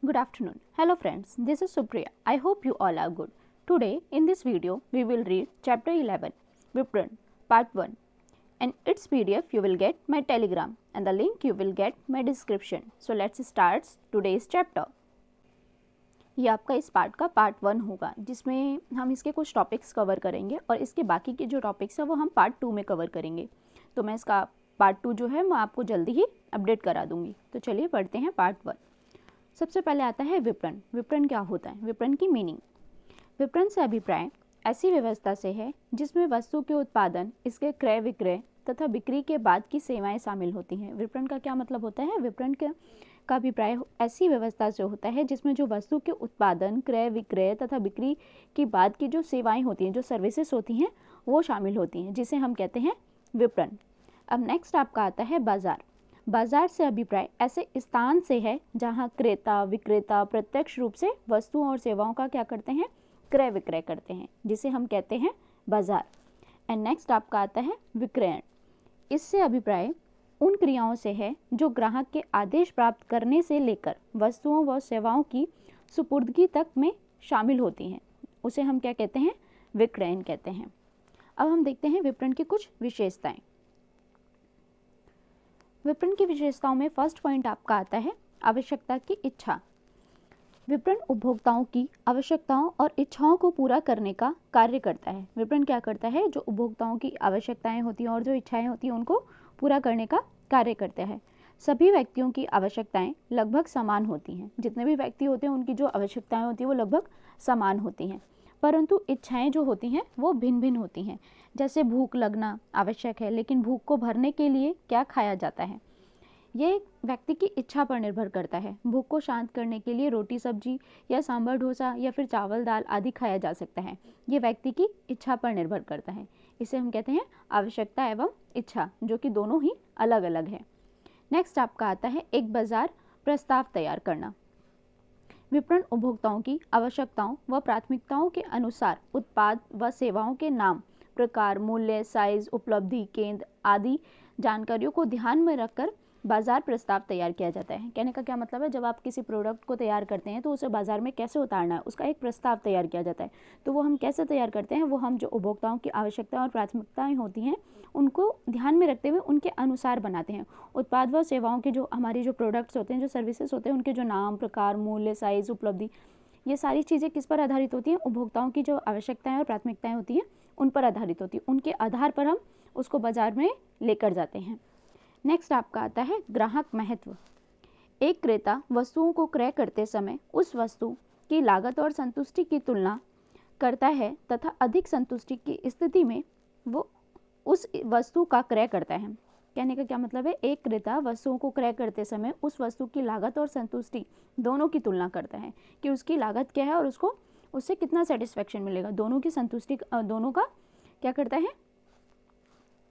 Good afternoon. Hello friends, this is Supriya. I hope you all are good. Today in this video we will read chapter 11 Vipran part 1 and its PDF you will get my telegram and the link you will get my description. So let's start today's chapter. ये आपका इस part का part 1 होगा जिसमें हम इसके कुछ topics cover करेंगे और इसके बाकी के जो टॉपिक्स हैं वो हम पार्ट 2 में कवर करेंगे. तो मैं इसका पार्ट 2 जो है मैं आपको जल्दी ही अपडेट करा दूंगी. तो चलिए पढ़ते हैं पार्ट 1. सबसे पहले आता है विपणन. विपणन क्या होता है? विपणन की मीनिंग. विपणन से अभिप्राय ऐसी व्यवस्था से है जिसमें वस्तु के उत्पादन, इसके क्रय विक्रय तथा बिक्री के बाद की सेवाएं शामिल होती हैं. विपणन का क्या मतलब होता है? विपणन का अभिप्राय ऐसी व्यवस्था से होता है जिसमें जो वस्तु के उत्पादन, क्रय विक्रय तथा बिक्री के बाद की जो सेवाएं होती हैं, जो सर्विसेज होती हैं, वो शामिल होती हैं, जिसे हम कहते हैं विपणन. अब नेक्स्ट आपका आता है बाजार. बाजार से अभिप्राय ऐसे स्थान से है जहां क्रेता विक्रेता प्रत्यक्ष रूप से वस्तुओं और सेवाओं का क्या करते हैं? क्रय विक्रय करते हैं, जिसे हम कहते हैं बाजार. एंड नेक्स्ट आपका आता है विक्रयण. इससे अभिप्राय उन क्रियाओं से है जो ग्राहक के आदेश प्राप्त करने से लेकर वस्तुओं व सेवाओं की सुपुर्दगी तक में शामिल होती हैं. उसे हम क्या कहते हैं? विक्रयण कहते हैं. अब हम देखते हैं विपणन की कुछ विशेषताएं. विपणन की विशेषताओं में फर्स्ट पॉइंट आपका आता है आवश्यकता की इच्छा. विपणन उपभोक्ताओं की आवश्यकताओं और इच्छाओं को पूरा करने का कार्य करता है. विपणन क्या करता है? जो उपभोक्ताओं की आवश्यकताएं होती हैं और जो इच्छाएं होती हैं उनको पूरा करने का कार्य करता है. सभी व्यक्तियों की आवश्यकताएं लगभग समान होती हैं. जितने भी व्यक्ति होते हैं उनकी जो आवश्यकताएं होती हैं वो लगभग समान होती हैं, परंतु इच्छाएं जो होती हैं वो भिन्न भिन्न होती हैं. जैसे भूख लगना आवश्यक है, लेकिन भूख को भरने के लिए क्या खाया जाता है, ये व्यक्ति की इच्छा पर निर्भर करता है. भूख को शांत करने के लिए रोटी सब्जी या सांभर डोसा या फिर चावल दाल आदि खाया जा सकता है. ये व्यक्ति की इच्छा पर निर्भर करता है. इसे हम कहते हैं आवश्यकता एवं इच्छा, जो कि दोनों ही अलग अलग है. नेक्स्ट आपका आता है एक बाजार प्रस्ताव तैयार करना. विपणन उपभोक्ताओं की आवश्यकताओं व प्राथमिकताओं के अनुसार उत्पाद व सेवाओं के नाम, प्रकार, मूल्य, साइज, उपलब्धि केंद्र आदि जानकारियों को ध्यान में रखकर बाजार प्रस्ताव तैयार किया जाता है. कहने का क्या मतलब है? जब आप किसी प्रोडक्ट को तैयार करते हैं तो उसे बाजार में कैसे उतारना है, उसका एक प्रस्ताव तैयार किया जाता है. तो वो हम कैसे तैयार करते हैं? वो हम जो उपभोक्ताओं की आवश्यकताएं और प्राथमिकताएं होती हैं उनको ध्यान में रखते हुए उनके अनुसार बनाते हैं. उत्पाद व सेवाओं के जो हमारी जो प्रोडक्ट्स होते हैं, जो सर्विसेज होते हैं, उनके जो नाम, प्रकार, मूल्य, साइज, उपलब्धि, ये सारी चीज़ें किस पर आधारित होती हैं? उपभोक्ताओं की जो आवश्यकताएं और प्राथमिकताएं होती हैं उन पर आधारित होती है. उनके आधार पर हम उसको बाजार में लेकर जाते हैं. नेक्स्ट आपका आता है ग्राहक महत्व. एक क्रेता वस्तुओं को क्रय करते समय उस वस्तु की लागत और संतुष्टि की तुलना करता है तथा अधिक संतुष्टि की स्थिति में वो उस वस्तु का क्रय करता है. कहने का क्या मतलब है? एक क्रेता वस्तुओं को क्रय करते समय उस वस्तु की लागत और संतुष्टि दोनों की तुलना करता है कि उसकी लागत क्या है और उसको उससे कितना सेटिस्फेक्शन मिलेगा. दोनों की संतुष्टि, दोनों का क्या करता है?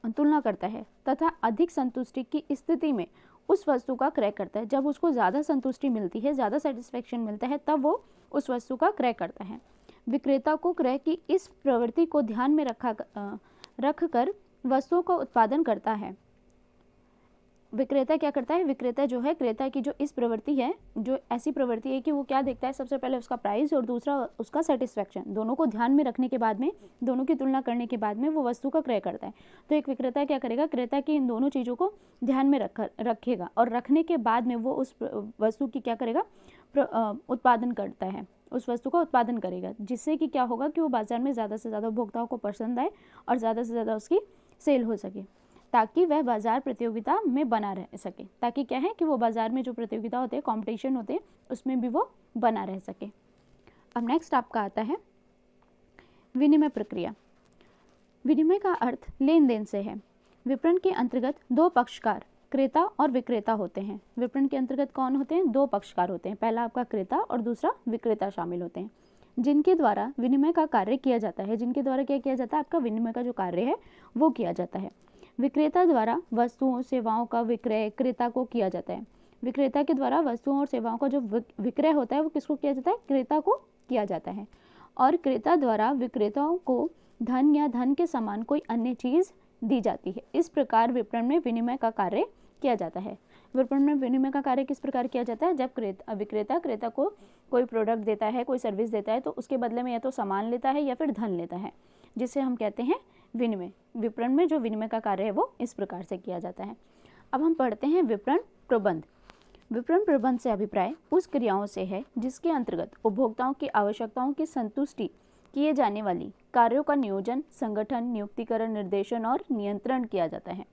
तुलना करता है तथा अधिक संतुष्टि की स्थिति में उस वस्तु का क्रय करता है. जब उसको ज़्यादा संतुष्टि मिलती है, ज़्यादा सेटिस्फेक्शन मिलता है, तब वो उस वस्तु का क्रय करता है. विक्रेता को क्रय की इस प्रवृत्ति को ध्यान में रखकर वस्तुओं का उत्पादन करता है. विक्रेता क्या करता है? विक्रेता जो है, क्रेता की जो इस प्रवृत्ति है, जो ऐसी प्रवृत्ति है कि वो क्या देखता है? सबसे पहले उसका प्राइस और दूसरा उसका सेटिस्फेक्शन, दोनों को ध्यान में रखने के बाद में, दोनों की तुलना करने के बाद में वो वस्तु का क्रय करता है. तो एक विक्रेता क्या करेगा? क्रेता की इन दोनों चीज़ों को ध्यान में रखेगा और रखने के बाद में वो उस वस्तु की क्या करेगा? उत्पादन करता है, उस वस्तु का उत्पादन करेगा, जिससे कि क्या होगा कि वो बाजार में ज़्यादा से ज़्यादा उपभोक्ताओं को पसंद आए और ज़्यादा से ज़्यादा उसकी सेल हो सके, ताकि वह बाजार प्रतियोगिता में बना रह सके. ताकि क्या है कि वो बाजार में जो प्रतियोगिता होते हैं, कंपटीशन होते हैं, उसमें भी वो बना रह सके. अब नेक्स्ट आपका आता है विनिमय प्रक्रिया. विनिमय का अर्थ लेन देन से है. विपणन के अंतर्गत दो पक्षकार, क्रेता और विक्रेता होते हैं. विपणन के अंतर्गत कौन होते हैं? दो पक्षकार होते हैं. पहला आपका क्रेता और दूसरा विक्रेता शामिल होते हैं, जिनके द्वारा विनिमय का कार्य किया जाता है. जिनके द्वारा क्या किया जाता है? आपका विनिमय का जो कार्य है वो किया जाता है. विक्रेता द्वारा वस्तुओं सेवाओं का विक्रय क्रेता को किया जाता है. विक्रेता के द्वारा वस्तुओं और सेवाओं का जो विक्रय होता है वो किसको किया जाता है? क्रेता को किया जाता है. और क्रेता द्वारा विक्रेताओं को धन या धन के समान कोई अन्य चीज़ दी जाती है. इस प्रकार विपणन में विनिमय का कार्य किया जाता है. विपणन में विनिमय का कार्य किस प्रकार किया जाता है? जब विक्रेता क्रेता को कोई प्रोडक्ट देता है, कोई सर्विस देता है, तो उसके बदले में या तो सामान लेता है या फिर धन लेता है, जिसे हम कहते हैं विनिमय। विपणन में जो विनिमय का कार्य है वो इस प्रकार से किया जाता है। अब हम पढ़ते हैं विपणन प्रबंध। विपणन प्रबंध से अभिप्राय उस क्रियाओं से है जिसके अंतर्गत उपभोक्ताओं की आवश्यकताओं की संतुष्टि किए जाने वाली कार्यों का नियोजन, संगठन, नियुक्तिकरण, निर्देशन और नियंत्रण किया जाता है।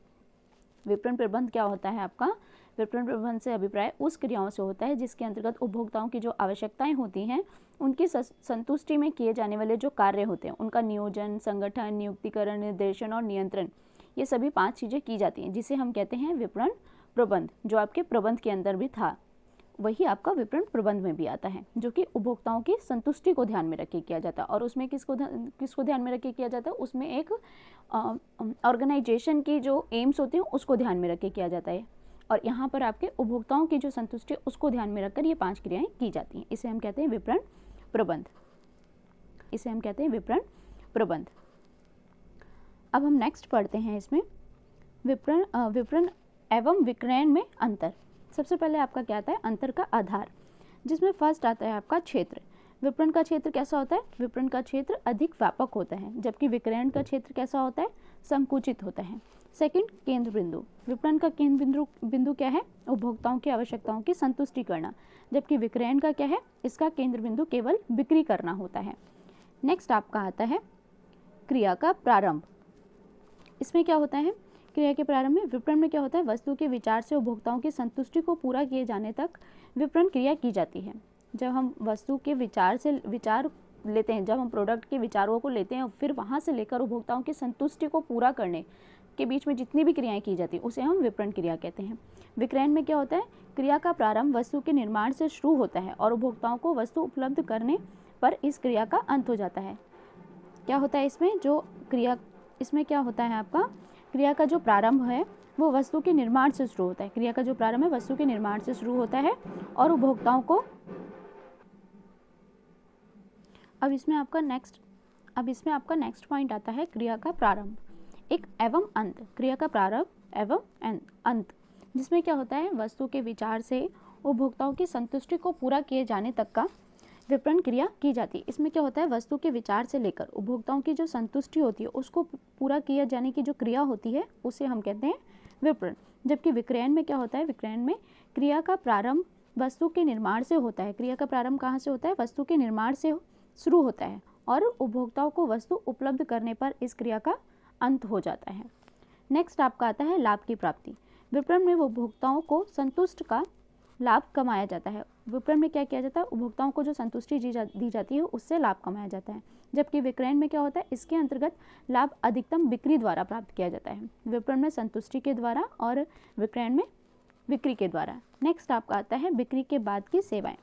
विपणन प्रबंध क्या होता है आपका? विपणन प्रबंध से अभिप्राय उस क्रियाओं से होता है जिसके अंतर्गत उपभोक्ताओं की जो आवश्यकताएं होती हैं उनकी संतुष्टि में किए जाने वाले जो कार्य होते हैं उनका नियोजन, संगठन, नियुक्तिकरण, निर्देशन और नियंत्रण, ये सभी 5 चीज़ें की जाती हैं, जिसे हम कहते हैं विपणन प्रबंध। जो आपके प्रबंध के अंदर भी था वही आपका विपणन प्रबंध में भी आता है, जो कि उपभोक्ताओं की संतुष्टि को ध्यान में रख के किया जाता है। और उसमें किसको ध्यान में रख के किया जाता है? उसमें एक ऑर्गेनाइजेशन की जो एम्स होती हैं उसको ध्यान में रख के किया जाता है, और यहाँ पर आपके उपभोक्ताओं की जो संतुष्टि है उसको ध्यान में रखकर ये 5 क्रियाएं की जाती हैं। इसे हम कहते हैं विपणन प्रबंध। इसे हम कहते हैं विपणन प्रबंध। अब हम नेक्स्ट पढ़ते हैं इसमें विपणन एवं विक्रयण में अंतर। सबसे पहले आपका क्या आता है? अंतर का आधार, जिसमें फर्स्ट आता है आपका क्षेत्र। विपणन का क्षेत्र कैसा होता है? विपणन का क्षेत्र अधिक व्यापक होता है, जबकि विक्रयण का क्षेत्र कैसा होता है? संकुचित होता है। सेकंड, केंद्र बिंदु। विपणन का केंद्र बिंदु क्या है? उपभोक्ताओं की आवश्यकताओं की संतुष्टि करना, जबकि विक्रयण का क्या है? इसका केंद्र बिंदु केवल बिक्री करना होता है। नेक्स्ट आपका आता है क्रिया का प्रारंभ। इसमें क्या होता है? क्रिया के प्रारंभ में विपणन में क्या होता है? वस्तु के विचार से उपभोक्ताओं की संतुष्टि को पूरा किए जाने तक विपणन क्रिया की जाती है। जब हम वस्तु के विचार लेते हैं, जब हम प्रोडक्ट के विचारों को लेते हैं, फिर वहाँ से लेकर उपभोक्ताओं की संतुष्टि को पूरा करने के बीच में जितनी भी क्रियाएं की जाती हैं उसे हम विपणन क्रिया कहते हैं। विक्रयण में क्या होता है? क्रिया का प्रारंभ वस्तु के निर्माण से शुरू होता है और उपभोक्ताओं को वस्तु उपलब्ध करने पर इस क्रिया का अंत हो जाता है। क्या होता है इसमें? इसमें क्या होता है आपका? क्रिया का जो प्रारंभ है वो वस्तु के निर्माण से शुरू होता है। क्रिया का जो प्रारंभ है वस्तु के निर्माण से शुरू होता है और उपभोक्ताओं को अब इसमें आपका नेक्स्ट पॉइंट आता है क्रिया का प्रारंभ एक एवं अंत। क्रिया का प्रारंभ एवं अंत, जिसमें क्या होता है? वस्तु के विचार से उपभोक्ताओं की संतुष्टि को पूरा किए जाने तक का विपणन क्रिया की जाती है। इसमें क्या होता है? वस्तु के विचार से लेकर उपभोक्ताओं की जो संतुष्टि होती है उसको पूरा किया जाने की जो क्रिया होती है उसे हम कहते हैं विपणन। जबकि विक्रयण में क्या होता है? विक्रयण में क्रिया का प्रारंभ वस्तु के निर्माण से होता है। क्रिया का प्रारंभ कहाँ से होता है? वस्तु के निर्माण से शुरू होता है और उपभोक्ताओं को वस्तु उपलब्ध करने पर इस क्रिया का अंत हो जाता है। नेक्स्ट आपका आता है लाभ की प्राप्ति। विपणन में उपभोक्ताओं को संतुष्ट का लाभ कमाया जाता है। विपणन में क्या किया जाता है? उपभोक्ताओं को जो संतुष्टि दी जाती है उससे लाभ कमाया जाता है। जबकि विक्रयण में क्या होता है? इसके अंतर्गत लाभ अधिकतम बिक्री द्वारा प्राप्त किया जाता है। विपणन में संतुष्टि के द्वारा और विक्रयण में बिक्री के द्वारा। नेक्स्ट आपका आता है बिक्री के बाद की सेवाएं।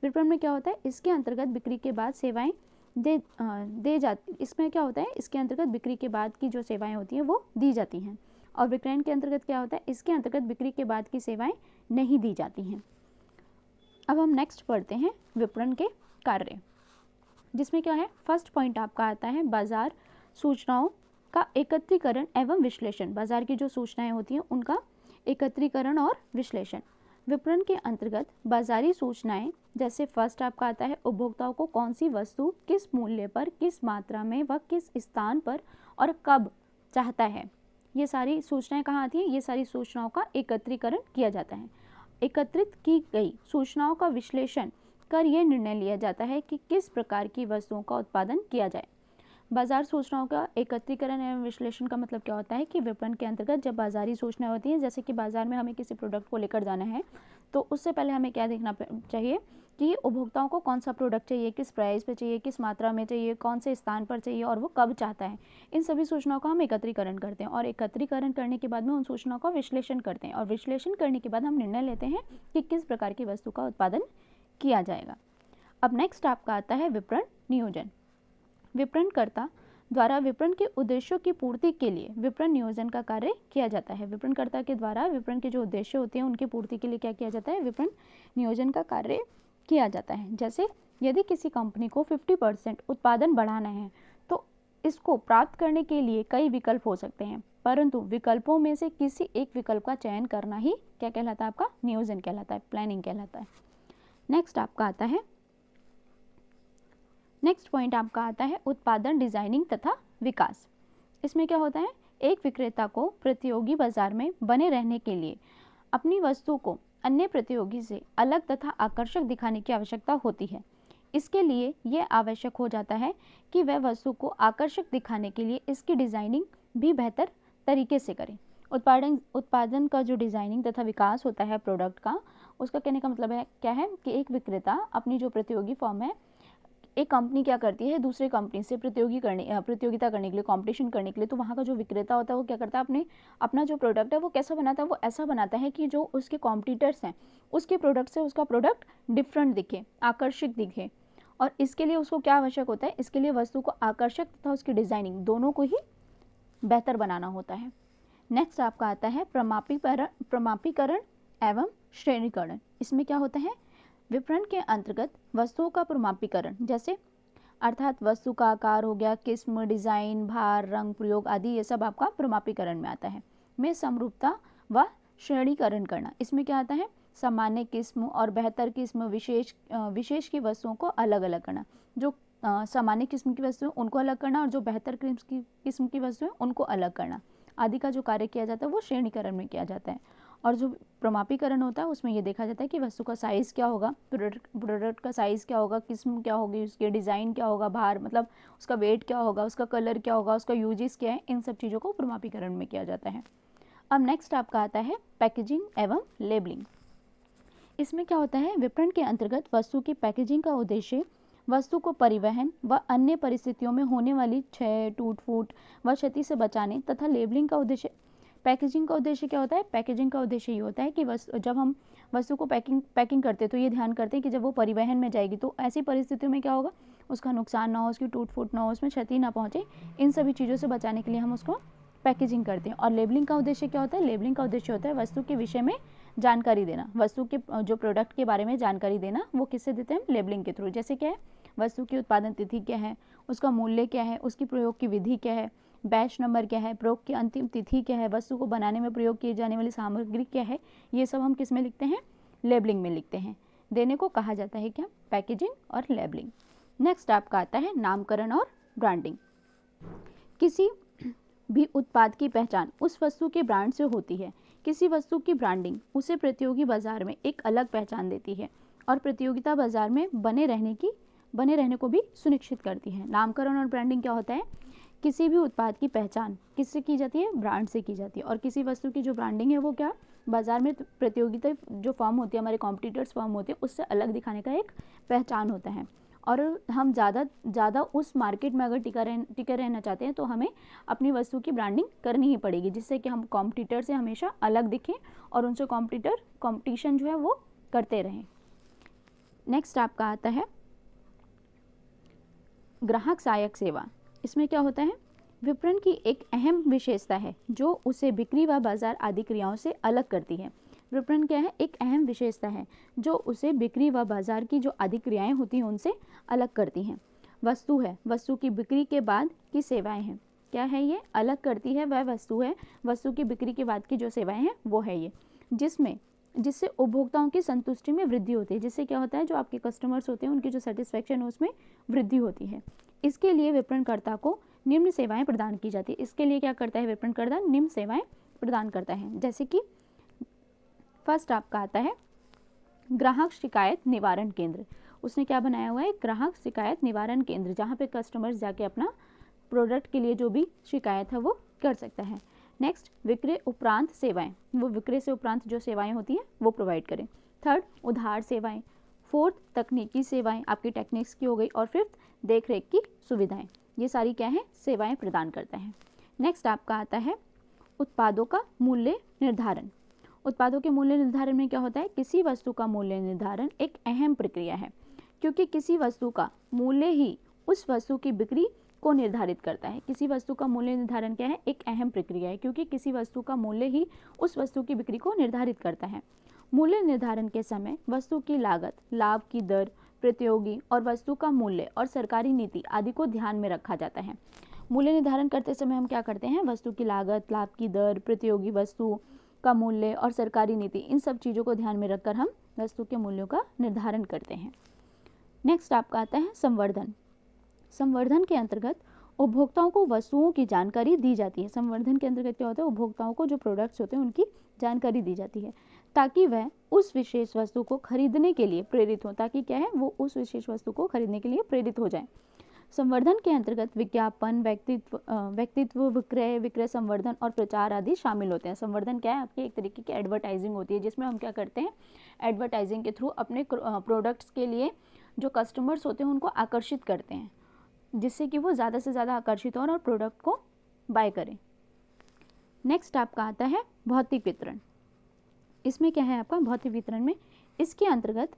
विपणन में क्या होता है? इसके अंतर्गत बिक्री के बाद सेवाएं दे जाती। इसमें क्या होता है? इसके अंतर्गत बिक्री के बाद की जो सेवाएं होती हैं वो दी जाती हैं। और विक्रयण के अंतर्गत क्या होता है? इसके अंतर्गत बिक्री के बाद की सेवाएं नहीं दी जाती हैं। अब हम नेक्स्ट पढ़ते हैं विपणन के कार्य, जिसमें क्या है? फर्स्ट पॉइंट आपका आता है बाजार सूचनाओं का एकत्रीकरण एवं विश्लेषण। बाजार की जो सूचनाएं होती हैं उनका एकत्रीकरण और विश्लेषण। विपणन के अंतर्गत बाजारी सूचनाएं, जैसे फर्स्ट आपका आता है उपभोक्ताओं को कौन सी वस्तु किस मूल्य पर, किस मात्रा में व किस स्थान पर और कब चाहता है, ये सारी सूचनाएं कहाँ आती हैं? ये सारी सूचनाओं का एकत्रीकरण किया जाता है। एकत्रित की गई सूचनाओं का विश्लेषण कर यह निर्णय लिया जाता है कि किस प्रकार की वस्तुओं का उत्पादन किया जाए। बाजार सूचनाओं का एकत्रीकरण एवं विश्लेषण का मतलब क्या होता है कि विपणन के अंतर्गत जब बाजारी सूचनाएं होती हैं, जैसे कि बाजार में हमें किसी प्रोडक्ट को लेकर जाना है तो उससे पहले हमें क्या देखना चाहिए कि उपभोक्ताओं को कौन सा प्रोडक्ट चाहिए, किस प्राइस पे चाहिए, किस मात्रा में चाहिए, कौन से स्थान पर चाहिए और वो कब चाहता है। इन सभी सूचनाओं का हम एकत्रीकरण करते हैं और एकत्रीकरण करने के बाद में उन सूचनाओं का विश्लेषण करते हैं और विश्लेषण करने के बाद हम निर्णय लेते हैं कि किस प्रकार की वस्तु का उत्पादन किया जाएगा। अब नेक्स्ट आपका आता है विपणन नियोजन। विपणनकर्ता द्वारा विपणन के उद्देश्यों की पूर्ति के लिए विपणन नियोजन का कार्य किया जाता है। विपणनकर्ता के द्वारा विपणन के जो उद्देश्य होते हैं उनकी पूर्ति के लिए क्या किया जाता है? विपणन नियोजन का कार्य किया जाता है। जैसे यदि किसी कंपनी को 50% उत्पादन बढ़ाना है तो इसको प्राप्त करने के लिए कई विकल्प हो सकते हैं। परंतु विकल्पों में से किसी एक विकल्प का चयन करना ही क्या कहलाता है, आपका नियोजन कहलाता है, प्लानिंग कहलाता है। नेक्स्ट आपका आता है, नेक्स्ट पॉइंट आपका आता है उत्पादन, डिजाइनिंग तथा विकास। इसमें क्या होता है, एक विक्रेता को प्रतियोगी बाजार में बने रहने के लिए अपनी वस्तु को अन्य प्रतियोगी से अलग तथा आकर्षक दिखाने की आवश्यकता होती है। इसके लिए यह आवश्यक हो जाता है कि वह वस्तु को आकर्षक दिखाने के लिए इसकी डिजाइनिंग भी बेहतर तरीके से करें। उत्पादन का जो डिजाइनिंग तथा विकास होता है प्रोडक्ट का, उसका कहने का मतलब है क्या है कि एक विक्रेता अपनी जो प्रतियोगी फर्म है, एक कंपनी क्या करती है दूसरे कंपनी से प्रतियोगिता करने के लिए, कंपटीशन करने के लिए, तो वहाँ का जो विक्रेता होता है वो क्या करता है, अपना जो प्रोडक्ट है वो कैसा बनाता है, वो ऐसा बनाता है कि जो उसके कॉम्पिटिटर्स हैं उसके प्रोडक्ट से उसका प्रोडक्ट डिफरेंट दिखे, आकर्षक दिखे। और इसके लिए उसको क्या आवश्यक होता है, इसके लिए वस्तु को आकर्षक तथा उसकी डिजाइनिंग दोनों को ही बेहतर बनाना होता है। नेक्स्ट आपका आता है प्रमापीकरण एवं श्रेणीकरण। इसमें क्या होता है, विपणन के अंतर्गत वस्तुओं का प्रमापीकरण, जैसे अर्थात वस्तु का आकार हो गया, किस्म, डिजाइन, भार, रंग, प्रयोग आदि, ये सब आपका प्रमापीकरण में आता है। में समरूपता व श्रेणीकरण करना, इसमें क्या आता है, सामान्य किस्म और बेहतर किस्म, विशेष की वस्तुओं को अलग अलग करना। जो सामान्य किस्म की वस्तुएं उनको अलग करना और जो बेहतर किस्म की वस्तुएं उनको अलग करना आदि का जो कार्य किया जाता है वो श्रेणीकरण में किया जाता है। और जो प्रमापीकरण होता है उसमें ये देखा जाता है कि वस्तु का साइज़ क्या होगा, प्रोडक्ट का साइज़ क्या होगा, किस्म क्या होगी, उसके डिज़ाइन क्या होगा, भार मतलब उसका वेट क्या होगा, उसका कलर क्या होगा, उसका यूजेस क्या है, इन सब चीज़ों को प्रमापीकरण में किया जाता है। अब नेक्स्ट आपका आता है पैकेजिंग एवं लेबलिंग। इसमें क्या होता है, विपणन के अंतर्गत वस्तु की पैकेजिंग का उद्देश्य वस्तु को परिवहन व अन्य परिस्थितियों में होने वाली क्षय, टूट फूट व क्षति से बचाने तथा लेबलिंग का उद्देश्य, पैकेजिंग का उद्देश्य क्या होता है, पैकेजिंग का उद्देश्य ये होता है कि जब हम वस्तु को पैकिंग करते हैं तो ये ध्यान करते हैं कि जब वो परिवहन में जाएगी तो ऐसी परिस्थितियों में क्या होगा, उसका नुकसान ना हो, उसकी टूट फूट ना हो, उसमें क्षति ना पहुँचे, इन सभी चीज़ों से बचाने के लिए हम उसको पैकेजिंग करते हैं। और लेबलिंग का उद्देश्य क्या होता है, लेबलिंग का उद्देश्य होता है वस्तु के विषय में जानकारी देना, वस्तु के जो प्रोडक्ट के बारे में जानकारी देना, वो किससे देते हैं, लेबलिंग के थ्रू। जैसे क्या है, वस्तु की उत्पादन तिथि क्या है, उसका मूल्य क्या है, उसकी प्रयोग की विधि क्या है, बैच नंबर क्या है, प्रयोग की अंतिम तिथि क्या है, वस्तु को बनाने में प्रयोग की जाने वाली सामग्री क्या है, ये सब हम किस में लिखते हैं, लेबलिंग में लिखते हैं। देने को कहा जाता है क्या, पैकेजिंग और लेबलिंग। नेक्स्ट आपका आता है नामकरण और ब्रांडिंग। किसी भी उत्पाद की पहचान उस वस्तु के ब्रांड से होती है। किसी वस्तु की ब्रांडिंग उसे प्रतियोगी बाजार में एक अलग पहचान देती है और प्रतियोगिता बाजार में बने रहने को भी सुनिश्चित करती है। नामकरण और ब्रांडिंग क्या होता है, किसी भी उत्पाद की पहचान किससे की जाती है, ब्रांड से की जाती है। और किसी वस्तु की जो ब्रांडिंग है वो क्या, बाजार में प्रतियोगिता जो फर्म होती है, हमारे कॉम्पिटिटर्स फर्म होते हैं, उससे अलग दिखाने का एक पहचान होता है। और हम ज़्यादा उस मार्केट में अगर टिके रहना चाहते हैं तो हमें अपनी वस्तु की ब्रांडिंग करनी ही पड़ेगी, जिससे कि हम कॉम्पिटिटर से हमेशा अलग दिखें और उनसे कॉम्पिटिशन जो है वो करते रहें। नेक्स्ट आपका आता है ग्राहक सहायक सेवा। इसमें क्या होता है, विपणन की एक अहम विशेषता है जो उसे बिक्री व बाजार आदि क्रियाओं से अलग करती है। विपणन क्या है, एक अहम विशेषता है जो उसे बिक्री व बाजार की जो आदि क्रियाएं होती हैं उनसे अलग करती हैं। वस्तु है, वस्तु की बिक्री के बाद की सेवाएं हैं, क्या है ये, अलग करती है वह वस्तु है, वस्तु की बिक्री के बाद की जो सेवाएं हैं वो है ये, जिससे उपभोक्ताओं की संतुष्टि में वृद्धि होती है। जिससे क्या होता है, जो आपके कस्टमर्स होते हैं उनकी जो सेटिस्फेक्शन है उसमें वृद्धि होती है। इसके लिए विपणनकर्ता को निम्न सेवाएं प्रदान की जाती है। इसके लिए क्या करता है विपणनकर्ता, निम्न सेवाएं प्रदान करता है। जैसे कि फर्स्ट आपका आता है ग्राहक शिकायत निवारण केंद्र। उसने क्या बनाया हुआ है, ग्राहक शिकायत निवारण केंद्र, जहाँ पे कस्टमर्स जाके अपना प्रोडक्ट के लिए जो भी शिकायत है वो कर सकता है। नेक्स्ट विक्रय उपरांत सेवाएं, वो विक्रय से उपरांत जो सेवाएं होती हैं वो प्रोवाइड करें। थर्ड उधार सेवाएं। फोर्थ तकनीकी सेवाएं, आपकी टेक्निक्स की हो गई। और फिफ्थ देखरेख की सुविधाएं। ये सारी क्या है, सेवाएं प्रदान करता है। नेक्स्ट आपका आता है उत्पादों का मूल्य निर्धारण। उत्पादों के मूल्य निर्धारण में क्या होता है, किसी वस्तु का मूल्य निर्धारण एक अहम प्रक्रिया है, क्योंकि किसी वस्तु का मूल्य ही उस वस्तु की बिक्री को निर्धारित करता है। किसी वस्तु का मूल्य निर्धारण क्या है, एक अहम प्रक्रिया है, क्योंकि किसी वस्तु का मूल्य ही उस वस्तु की बिक्री को निर्धारित करता है। मूल्य निर्धारण के समय वस्तु की लागत, लाभ की दर, प्रतियोगी और वस्तु का मूल्य और सरकारी नीति आदि को ध्यान में रखा जाता है। मूल्य निर्धारण करते समय हम क्या करते हैं, वस्तु की लागत, लाभ की दर, प्रतियोगी वस्तु का मूल्य और सरकारी नीति, इन सब चीज़ों को ध्यान में रखकर हम वस्तु के मूल्यों का निर्धारण करते हैं। नेक्स्ट आपका आता है संवर्धन। संवर्धन के अंतर्गत उपभोक्ताओं को वस्तुओं की जानकारी दी जाती है। संवर्धन के अंतर्गत क्या होता है, उपभोक्ताओं को जो प्रोडक्ट्स होते हैं उनकी जानकारी दी जाती है ताकि वह उस विशेष वस्तु को खरीदने के लिए प्रेरित हो, ताकि क्या है, वो उस विशेष वस्तु को खरीदने के लिए प्रेरित हो जाए। संवर्धन के अंतर्गत विज्ञापन, व्यक्तित्व विक्रय संवर्धन और प्रचार आदि शामिल होते हैं। संवर्धन क्या है, आपकी एक तरीके की एडवर्टाइजिंग होती है जिसमें हम क्या करते हैं, एडवर्टाइजिंग के थ्रू अपने प्रोडक्ट्स के लिए जो कस्टमर्स होते हैं उनको आकर्षित करते हैं जिससे कि वो ज़्यादा से ज़्यादा आकर्षित हों और प्रोडक्ट को बाय करें। नेक्स्ट आपका आता है भौतिक वितरण। इसमें क्या है आपका, भौतिक वितरण में इसके अंतर्गत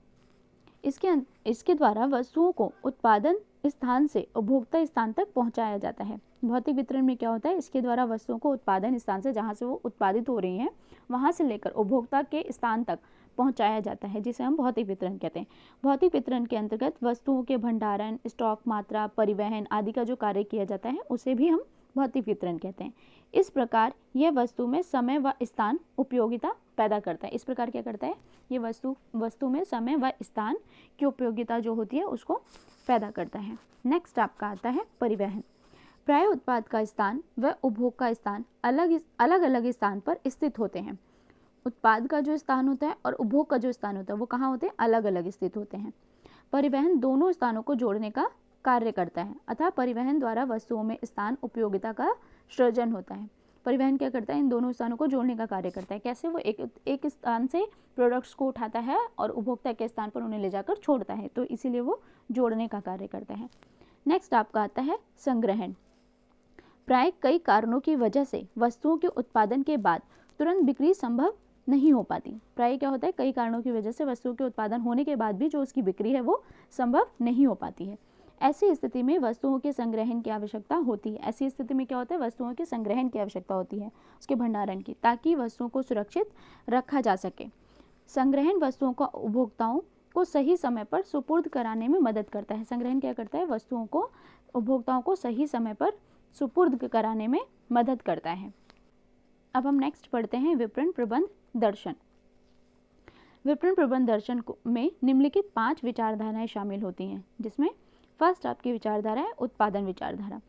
इसके द्वारा वस्तुओं को उत्पादन स्थान से उपभोक्ता स्थान तक पहुंचाया जाता है। भौतिक वितरण में क्या होता है, इसके द्वारा वस्तुओं को उत्पादन स्थान से, जहां से वो उत्पादित हो रही हैं, वहां से लेकर उपभोक्ता के स्थान तक पहुंचाया जाता है, जिसे हम भौतिक वितरण कहते हैं। भौतिक वितरण के अंतर्गत वस्तुओं के भंडारण, स्टॉक मात्रा, परिवहन आदि का जो कार्य किया जाता है उसे भी हम भौतिक वितरण कहते हैं। इस प्रकार यह वस्तु में समय व स्थान उपयोगिता पैदा करता है। इस प्रकार क्या करता है, ये वस्तु में समय व स्थान की उपयोगिता जो होती है उसको पैदा करता है। नेक्स्ट आपका आता है परिवहन। प्राय उत्पाद का स्थान व उपभोग का स्थान अलग अलग स्थान पर स्थित होते हैं। उत्पाद का जो स्थान होता है और उपभोग का जो स्थान होता है वो कहाँ होते हैं, अलग अलग स्थित होते हैं। परिवहन दोनों स्थानों को जोड़ने का कार्य करता है, अतः परिवहन द्वारा वस्तुओं में स्थान उपयोगिता का सृजन होता है। परिवहन क्या करता है, इन दोनों स्थानों को जोड़ने का कार्य करता है। कैसे, वो एक स्थान से प्रोडक्ट्स को उठाता है और उपभोक्ता के स्थान पर उन्हें ले जाकर छोड़ता है, तो इसीलिए वो जोड़ने का कार्य करता है। नेक्स्ट आपका आता है संग्रहण। प्राय कई कारणों की वजह से वस्तुओं के उत्पादन के बाद तुरंत बिक्री संभव नहीं हो पाती। प्राय क्या होता है, कई कारणों की वजह से वस्तुओं के उत्पादन होने के बाद भी जो उसकी बिक्री है वो संभव नहीं हो पाती है। ऐसी स्थिति में वस्तुओं के संग्रहण की आवश्यकता होती है। ऐसी स्थिति में क्या होता है, वस्तुओं के संग्रहण की आवश्यकता होती है, उसके भंडारण की, ताकि वस्तुओं को सुरक्षित रखा जा सके। संग्रहण वस्तुओं को उपभोक्ताओं को सही समय पर सुपुर्द कराने में मदद करता है। संग्रहण क्या करता है, वस्तुओं को उपभोक्ताओं को सही समय पर सुपुर्द कराने में मदद करता है। अब हम नेक्स्ट पढ़ते हैं विपणन प्रबंध दर्शन। विपणन प्रबंध दर्शन में निम्नलिखित 5 विचारधाराएं शामिल होती हैं, जिसमें फर्स्ट आपकी विचारधारा है उत्पादन विचारधारा।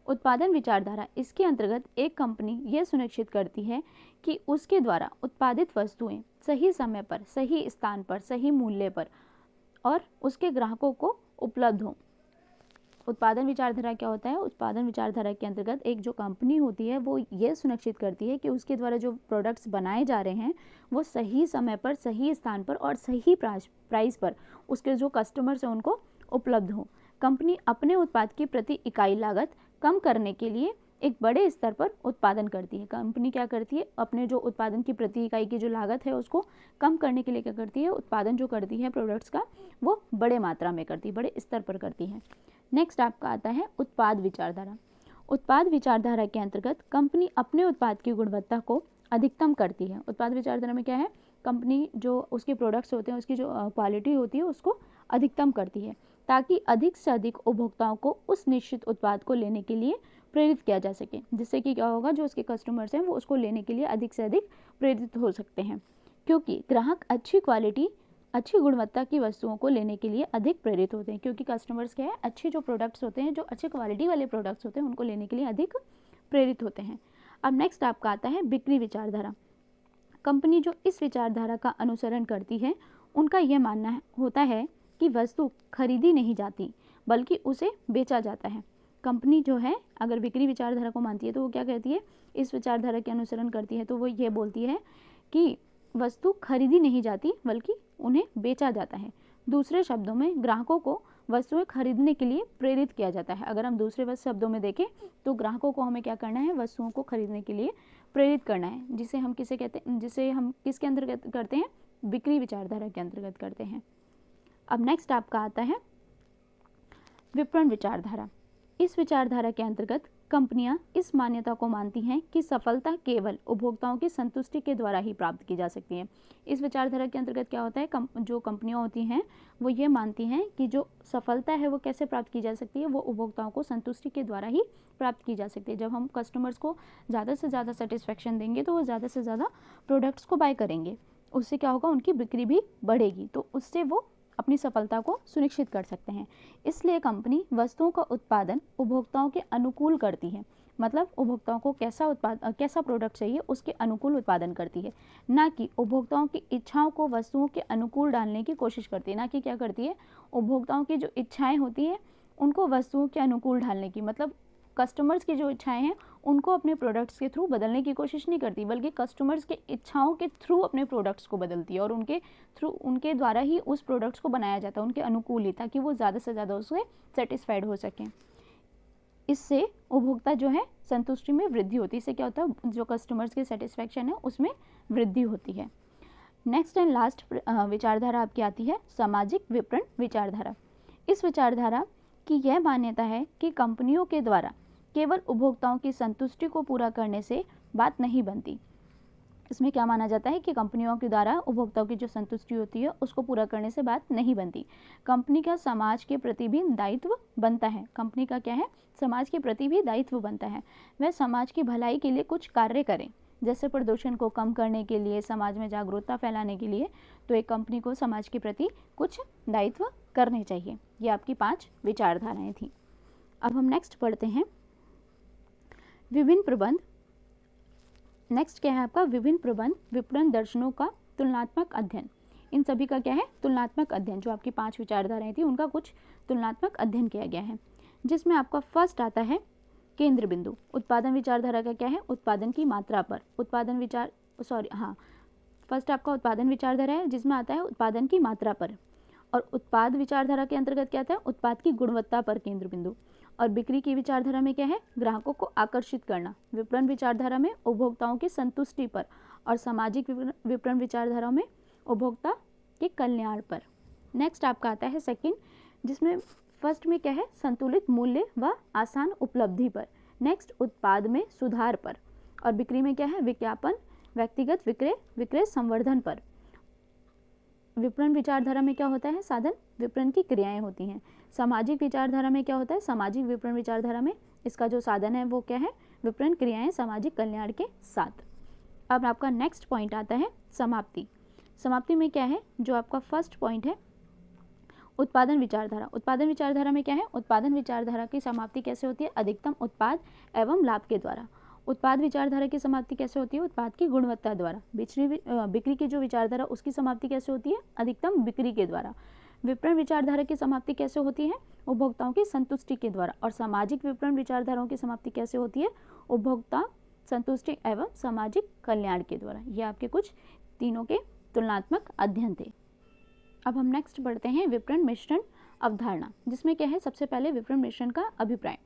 उत्पादन विचारधारा, इसके अंतर्गत एक कंपनी यह सुनिश्चित करती है कि उसके द्वारा उत्पादित वस्तुएं सही समय पर, सही स्थान पर, सही मूल्य पर और उसके ग्राहकों को उपलब्ध हों। उत्पादन विचारधारा क्या होता है, उत्पादन विचारधारा के अंतर्गत एक जो कंपनी होती है वो ये सुनिश्चित करती है कि उसके द्वारा जो प्रोडक्ट्स बनाए जा रहे हैं वो सही समय पर, सही स्थान पर और सही प्राइस पर उसके जो कस्टमर्स हैं उनको उपलब्ध हो। कंपनी अपने उत्पाद की प्रति इकाई लागत कम करने के लिए एक बड़े स्तर पर उत्पादन करती है। कंपनी क्या करती है, अपने जो उत्पादन की प्रति इकाई की जो लागत है उसको कम करने के लिए क्या करती है, उत्पादन जो करती है प्रोडक्ट्स का वो बड़े मात्रा में करती है, बड़े स्तर पर करती है। नेक्स्ट आपका आता है उत्पाद विचारधारा। उत्पाद विचारधारा के अंतर्गत कंपनी अपने उत्पाद की गुणवत्ता को अधिकतम करती है। उत्पाद विचारधारा में क्या है, कंपनी जो उसके प्रोडक्ट्स होते हैं उसकी जो क्वालिटी होती है उसको अधिकतम करती है, ताकि अधिक से अधिक उपभोक्ताओं को उस निश्चित उत्पाद को लेने के लिए प्रेरित किया जा सके, जिससे कि क्या होगा, जो उसके कस्टमर्स हैं वो उसको लेने के लिए अधिक से अधिक प्रेरित हो सकते हैं, क्योंकि ग्राहक अच्छी क्वालिटी, अच्छी गुणवत्ता की वस्तुओं को लेने के लिए अधिक प्रेरित होते हैं। क्योंकि कस्टमर्स क्या है, अच्छे जो प्रोडक्ट्स होते हैं, जो अच्छे क्वालिटी वाले प्रोडक्ट्स होते हैं उनको लेने के लिए अधिक प्रेरित होते हैं। अब नेक्स्ट आपका आता है बिक्री विचारधारा। कंपनी जो इस विचारधारा का अनुसरण करती है उनका यह मानना होता है कि वस्तु खरीदी नहीं जाती बल्कि उसे बेचा जाता है। कंपनी जो है अगर बिक्री विचारधारा को मानती है तो वो क्या कहती है, इस विचारधारा के अनुसरण करती है तो वो ये बोलती है कि वस्तु खरीदी नहीं जाती बल्कि उन्हें बेचा जाता है। दूसरे शब्दों में ग्राहकों को वस्तुएं खरीदने के लिए प्रेरित किया जाता है। अगर हम दूसरे शब्दों में देखें तो ग्राहकों को हमें क्या करना है, वस्तुओं को खरीदने के लिए प्रेरित करना है, जिसे हम किसे कहते हैं, जिसे हम किसके अंतर्गत करते हैं, बिक्री विचारधारा के अंतर्गत करते हैं। अब नेक्स्ट आपका आता है विपणन विचारधारा। इस विचारधारा के अंतर्गत कंपनियां इस मान्यता को मानती हैं कि सफलता केवल उपभोक्ताओं की संतुष्टि के द्वारा ही प्राप्त की जा सकती है। इस विचारधारा के अंतर्गत क्या होता है, जो कंपनियां होती हैं वो ये मानती हैं कि जो सफलता है वो कैसे प्राप्त की जा सकती है, वो उपभोक्ताओं को संतुष्टि के द्वारा ही प्राप्त की जा सकती है। जब हम कस्टमर्स को ज़्यादा से ज़्यादा सेटिस्फेक्शन देंगे तो वो ज़्यादा से ज़्यादा प्रोडक्ट्स को बाय करेंगे, उससे क्या होगा, उनकी बिक्री भी बढ़ेगी, तो उससे वो अपनी सफलता को सुनिश्चित कर सकते हैं। इसलिए कंपनी वस्तुओं का उत्पादन उपभोक्ताओं के अनुकूल करती है, मतलब उपभोक्ताओं को कैसा प्रोडक्ट चाहिए उसके अनुकूल उत्पादन करती है, ना कि उपभोक्ताओं की इच्छाओं को वस्तुओं के अनुकूल डालने की कोशिश करती है। ना कि क्या करती है, उपभोक्ताओं की जो इच्छाएं होती हैं उनको वस्तुओं के अनुकूल ढालने की, मतलब कस्टमर्स की जो इच्छाएं हैं उनको अपने प्रोडक्ट्स के थ्रू बदलने की कोशिश नहीं करती, बल्कि कस्टमर्स के इच्छाओं के थ्रू अपने प्रोडक्ट्स को बदलती है और उनके द्वारा ही उस प्रोडक्ट्स को बनाया जाता है, उनके अनुकूल ही, ताकि वो ज़्यादा से ज़्यादा उससे सेटिस्फाइड हो सकें। इससे उपभोक्ता जो है संतुष्टि में वृद्धि होती है। इससे क्या होता है, जो कस्टमर्स की सेटिस्फैक्शन है उसमें वृद्धि होती है। नेक्स्ट एंड लास्ट विचारधारा आपकी आती है सामाजिक विपणन विचारधारा। इस विचारधारा की यह मान्यता है कि कंपनियों के द्वारा केवल उपभोक्ताओं की संतुष्टि को पूरा करने से बात नहीं बनती। इसमें क्या माना जाता है कि कंपनियों के द्वारा उपभोक्ताओं की जो संतुष्टि होती है उसको पूरा करने से बात नहीं बनती। कंपनी का समाज के प्रति भी दायित्व बनता है। कंपनी का क्या है, समाज के प्रति भी दायित्व बनता है। वह समाज की भलाई के लिए कुछ कार्य करें, जैसे प्रदूषण को कम करने के लिए, समाज में जागरूकता फैलाने के लिए, तो एक कंपनी को समाज के प्रति कुछ दायित्व करने चाहिए। ये आपकी 5 विचारधाराएं थी। अब हम नेक्स्ट पढ़ते हैं विभिन्न प्रबंध। नेक्स्ट क्या है आपका, विभिन्न प्रबंध विपणन दर्शनों का तुलनात्मक अध्ययन। इन सभी का क्या है, तुलनात्मक अध्ययन। जो आपकी 5 विचारधाराएं थी उनका कुछ तुलनात्मक अध्ययन किया गया है, जिसमें आपका फर्स्ट आता है केंद्र बिंदु। उत्पादन विचारधारा का क्या है, उत्पादन की मात्रा पर। फर्स्ट आपका उत्पादन विचारधारा है जिसमें आता है उत्पादन की मात्रा पर, और उत्पाद विचारधारा के अंतर्गत क्या आता है, उत्पाद की गुणवत्ता पर केंद्र बिंदु। और बिक्री की विचारधारा में क्या है, ग्राहकों को आकर्षित करना। विपणन विचारधारा में उपभोक्ताओं की संतुष्टि पर, और सामाजिक विपणन विचारधारा में उपभोक्ता के कल्याण पर। नेक्स्ट आपका आता है सेकंड, जिसमें फर्स्ट में क्या है, संतुलित मूल्य व आसान उपलब्धि पर। नेक्स्ट उत्पाद में सुधार पर, और बिक्री में क्या है, विज्ञापन, व्यक्तिगत विक्रय संवर्धन पर। विपणन विचारधारा में क्या होता है, साधन विपणन की क्रियाएं होती हैं। सामाजिक विचारधारा में क्या होता है, सामाजिक विपणन विचारधारा में इसका जो साधन है वो क्या है, विपणन क्रियाएं सामाजिक कल्याण के साथ। अब आपका नेक्स्ट पॉइंट आता है समाप्ति। समाप्ति में क्या है, जो आपका फर्स्ट पॉइंट है उत्पादन विचारधारा। उत्पादन विचारधारा में क्या है, उत्पादन विचारधारा की समाप्ति कैसे होती है, अधिकतम उत्पाद एवं लाभ के द्वारा। उत्पाद विचारधारा की समाप्ति कैसे होती है, उत्पाद की गुणवत्ता द्वारा। बिक्री की जो विचारधारा उसकी समाप्ति कैसे होती है, अधिकतम बिक्री के द्वारा। विपणन विचारधारा की समाप्ति कैसे होती है, उपभोक्ताओं की संतुष्टि के द्वारा। और सामाजिक विपणन विचारधाराओं की समाप्ति कैसे होती है, उपभोक्ता संतुष्टि एवं सामाजिक कल्याण के द्वारा। ये आपके कुछ तीनों के तुलनात्मक अध्ययन थे। अब हम नेक्स्ट बढ़ते हैं विपणन मिश्रण अवधारणा, जिसमें क्या है, सबसे पहले विपणन मिश्रण का अभिप्राय।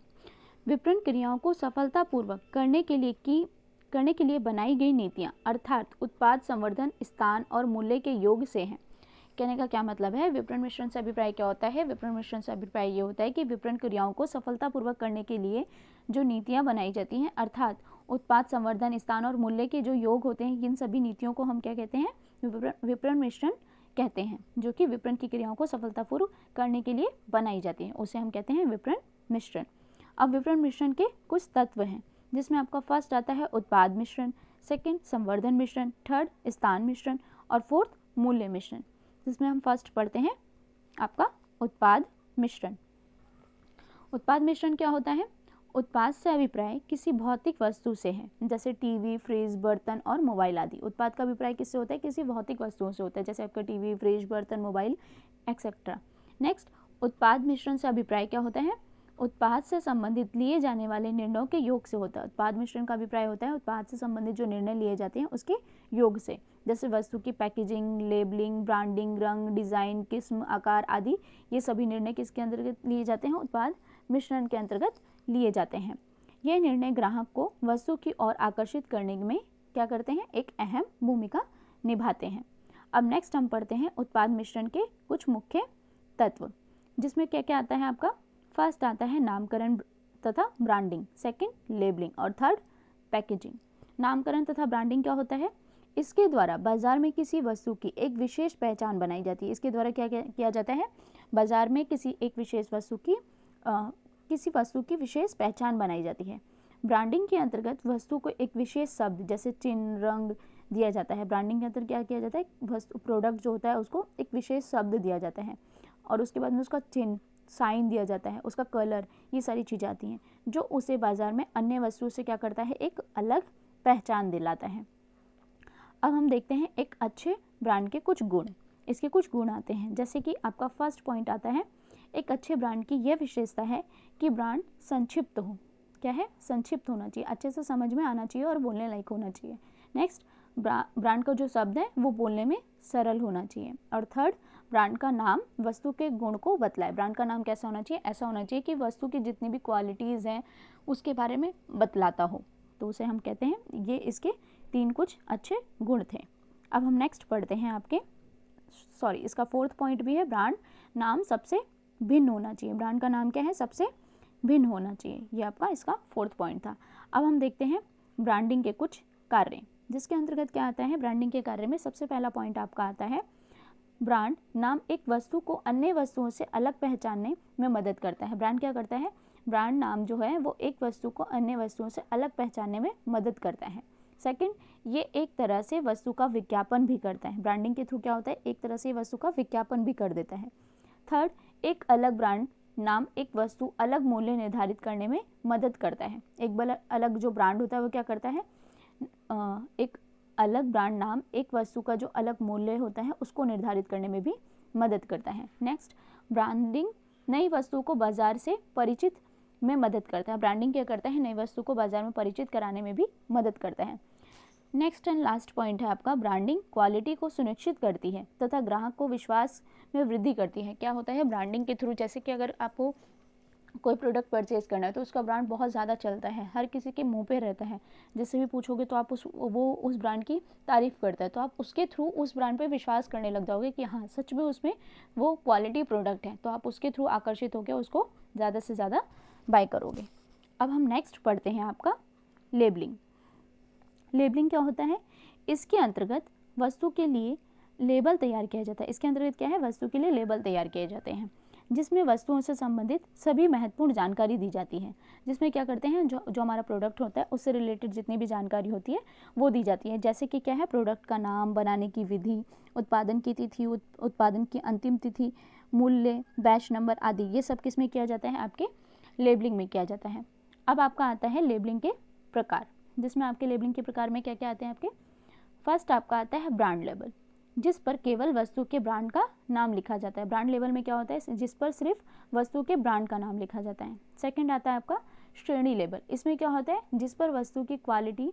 विपणन क्रियाओं को सफलतापूर्वक करने के लिए बनाई गई नीतियां, अर्थात उत्पाद संवर्धन, स्थान और मूल्य के योग से हैं। कहने का क्या मतलब है, विपणन मिश्रण से अभिप्राय क्या होता है, विपणन मिश्रण से अभिप्राय ये होता है कि विपणन क्रियाओं को सफलतापूर्वक करने के लिए जो नीतियां बनाई जाती हैं, अर्थात उत्पाद संवर्धन, स्थान और मूल्य के जो योग होते हैं, इन सभी नीतियों को हम क्या कहते हैं, विपणन मिश्रण कहते हैं। जो कि विपणन की क्रियाओं को सफलतापूर्वक करने के लिए बनाई जाती हैं, उसे हम कहते हैं विपणन मिश्रण। अब विपणन मिश्रण के कुछ तत्व हैं, जिसमें आपका फर्स्ट आता है उत्पाद मिश्रण, सेकंड संवर्धन मिश्रण, थर्ड स्थान मिश्रण और फोर्थ मूल्य मिश्रण। जिसमें हम फर्स्ट पढ़ते हैं आपका उत्पाद मिश्रण। उत्पाद मिश्रण क्या होता है, उत्पाद से अभिप्राय किसी भौतिक वस्तु से है, जैसे टीवी, फ्रिज, बर्तन और मोबाइल आदि। उत्पाद का अभिप्राय किससे होता है, किसी भौतिक वस्तुओं से होता है, जैसे आपका टीवी, फ्रिज, बर्तन, मोबाइल एक्सेट्रा। नेक्स्ट उत्पाद मिश्रण से अभिप्राय क्या होता है, उत्पाद से संबंधित लिए जाने वाले निर्णयों के योग से होता है। उत्पाद मिश्रण का अभिप्राय होता है उत्पाद से संबंधित जो निर्णय लिए जाते हैं उसके योग से, जैसे वस्तु की पैकेजिंग, लेबलिंग, ब्रांडिंग, रंग, डिजाइन, किस्म, आकार आदि। ये सभी निर्णय किसके अंतर्गत लिए जाते हैं, उत्पाद मिश्रण के अंतर्गत लिए जाते हैं। ये निर्णय ग्राहक को वस्तु की ओर आकर्षित करने में क्या करते हैं, एक अहम भूमिका निभाते हैं। अब नेक्स्ट हम पढ़ते हैं उत्पाद मिश्रण के कुछ मुख्य तत्व, जिसमें क्या क्या आता है आपका। फर्स्ट आता है नामकरण तथा ब्रांडिंग, सेकंड लेबलिंग और थर्ड पैकेजिंग। नामकरण तथा ब्रांडिंग क्या होता है? इसके द्वारा बाजार में किसी वस्तु की एक विशेष पहचान बनाई जाती है। इसके द्वारा क्या किया जाता है? बाजार में किसी एक विशेष वस्तु की विशेष पहचान बनाई जाती है। ब्रांडिंग के अंतर्गत वस्तु को एक विशेष शब्द जैसे चिन्ह, रंग दिया जाता है। ब्रांडिंग के अंतर्गत क्या किया जाता है? वस्तु प्रोडक्ट जो होता है उसको एक विशेष शब्द दिया जाता है और उसके बाद में उसका चिन्ह, साइन दिया जाता है, उसका कलर, ये सारी चीज़ें आती हैं जो उसे बाजार में अन्य वस्तुओं से क्या करता है? एक अलग पहचान दिलाता है। अब हम देखते हैं एक अच्छे ब्रांड के कुछ गुण। इसके कुछ गुण आते हैं, जैसे कि आपका फर्स्ट पॉइंट आता है, एक अच्छे ब्रांड की यह विशेषता है कि ब्रांड संक्षिप्त हो। क्या है? संक्षिप्त होना चाहिए, अच्छे से समझ में आना चाहिए और बोलने लायक होना चाहिए। नेक्स्ट, ब्रांड का जो शब्द है वो बोलने में सरल होना चाहिए। और थर्ड, ब्रांड का नाम वस्तु के गुण को बतलाए। ब्रांड का नाम कैसा होना चाहिए? ऐसा होना चाहिए कि वस्तु की जितनी भी क्वालिटीज़ हैं उसके बारे में बतलाता हो, तो उसे हम कहते हैं, ये इसके 3 कुछ अच्छे गुण थे। अब हम नेक्स्ट पढ़ते हैं इसका फोर्थ पॉइंट भी है, ब्रांड नाम सबसे भिन्न होना चाहिए। ब्रांड का नाम क्या है? सबसे भिन्न होना चाहिए। ये आपका इसका फोर्थ पॉइंट था। अब हम देखते हैं ब्रांडिंग के कुछ कार्य, जिसके अंतर्गत क्या आता है? ब्रांडिंग के कार्य में सबसे पहला पॉइंट आपका आता है, ब्रांड नाम एक वस्तु को अन्य वस्तुओं से अलग पहचानने में मदद करता है। ब्रांड क्या करता है? ब्रांड नाम जो है वो एक वस्तु को अन्य वस्तुओं से अलग पहचानने में मदद करता है। सेकंड, ये एक तरह से वस्तु का विज्ञापन भी करता है। ब्रांडिंग के थ्रू क्या होता है? एक तरह से वस्तु का विज्ञापन भी कर देता है। थर्ड, एक अलग ब्रांड नाम एक वस्तु अलग मूल्य निर्धारित करने में मदद करता है। एक अलग जो ब्रांड होता है वो क्या करता है? एक अलग ब्रांड नाम एक वस्तु का जो अलग मूल्य होता है उसको निर्धारित करने में भी मदद करता है। नेक्स्ट, ब्रांडिंग नई वस्तु को बाजार से परिचित में मदद करता है। ब्रांडिंग क्या करता है? नई वस्तु को बाजार में परिचित कराने में भी मदद करता है। नेक्स्ट एंड लास्ट पॉइंट है आपका, ब्रांडिंग क्वालिटी को सुनिश्चित करती है तथा ग्राहक को विश्वास में वृद्धि करती है। क्या होता है ब्रांडिंग के थ्रू? जैसे कि अगर आपको कोई प्रोडक्ट परचेज करना है तो उसका ब्रांड बहुत ज़्यादा चलता है, हर किसी के मुंह पे रहता है, जिससे भी पूछोगे तो आप वो उस ब्रांड की तारीफ़ करता है, तो आप उसके थ्रू उस ब्रांड पे विश्वास करने लग जाओगे कि हाँ सच में उसमें वो क्वालिटी प्रोडक्ट है, तो आप उसके थ्रू आकर्षित होकर उसको ज़्यादा से ज़्यादा बाय करोगे। अब हम नेक्स्ट पढ़ते हैं आपका लेबलिंग। लेबलिंग क्या होता है? इसके अंतर्गत वस्तु के लिए लेबल तैयार किया जाता है। इसके अंतर्गत क्या है? वस्तु के लिए लेबल तैयार किए जाते हैं, जिसमें वस्तुओं से संबंधित सभी महत्वपूर्ण जानकारी दी जाती है। जिसमें क्या करते हैं, जो हमारा प्रोडक्ट होता है उससे रिलेटेड जितनी भी जानकारी होती है वो दी जाती है। जैसे कि क्या है? प्रोडक्ट का नाम, बनाने की विधि, उत्पादन की तिथि, उत्पादन की अंतिम तिथि, मूल्य, बैच नंबर आदि, ये सब किस में किया जाता है? आपके लेबलिंग में किया जाता है। अब आपका आता है लेबलिंग के प्रकार, जिसमें आपके लेबलिंग के प्रकार में क्या क्या आते हैं आपके? फर्स्ट आपका आता है ब्रांड लेबल, जिस पर केवल वस्तु के ब्रांड का नाम लिखा जाता है। ब्रांड लेवल में क्या होता है? जिस पर सिर्फ वस्तु के ब्रांड का नाम लिखा जाता है। सेकंड आता है आपका श्रेणी लेबल। इसमें क्या होता है? जिस पर वस्तु की क्वालिटी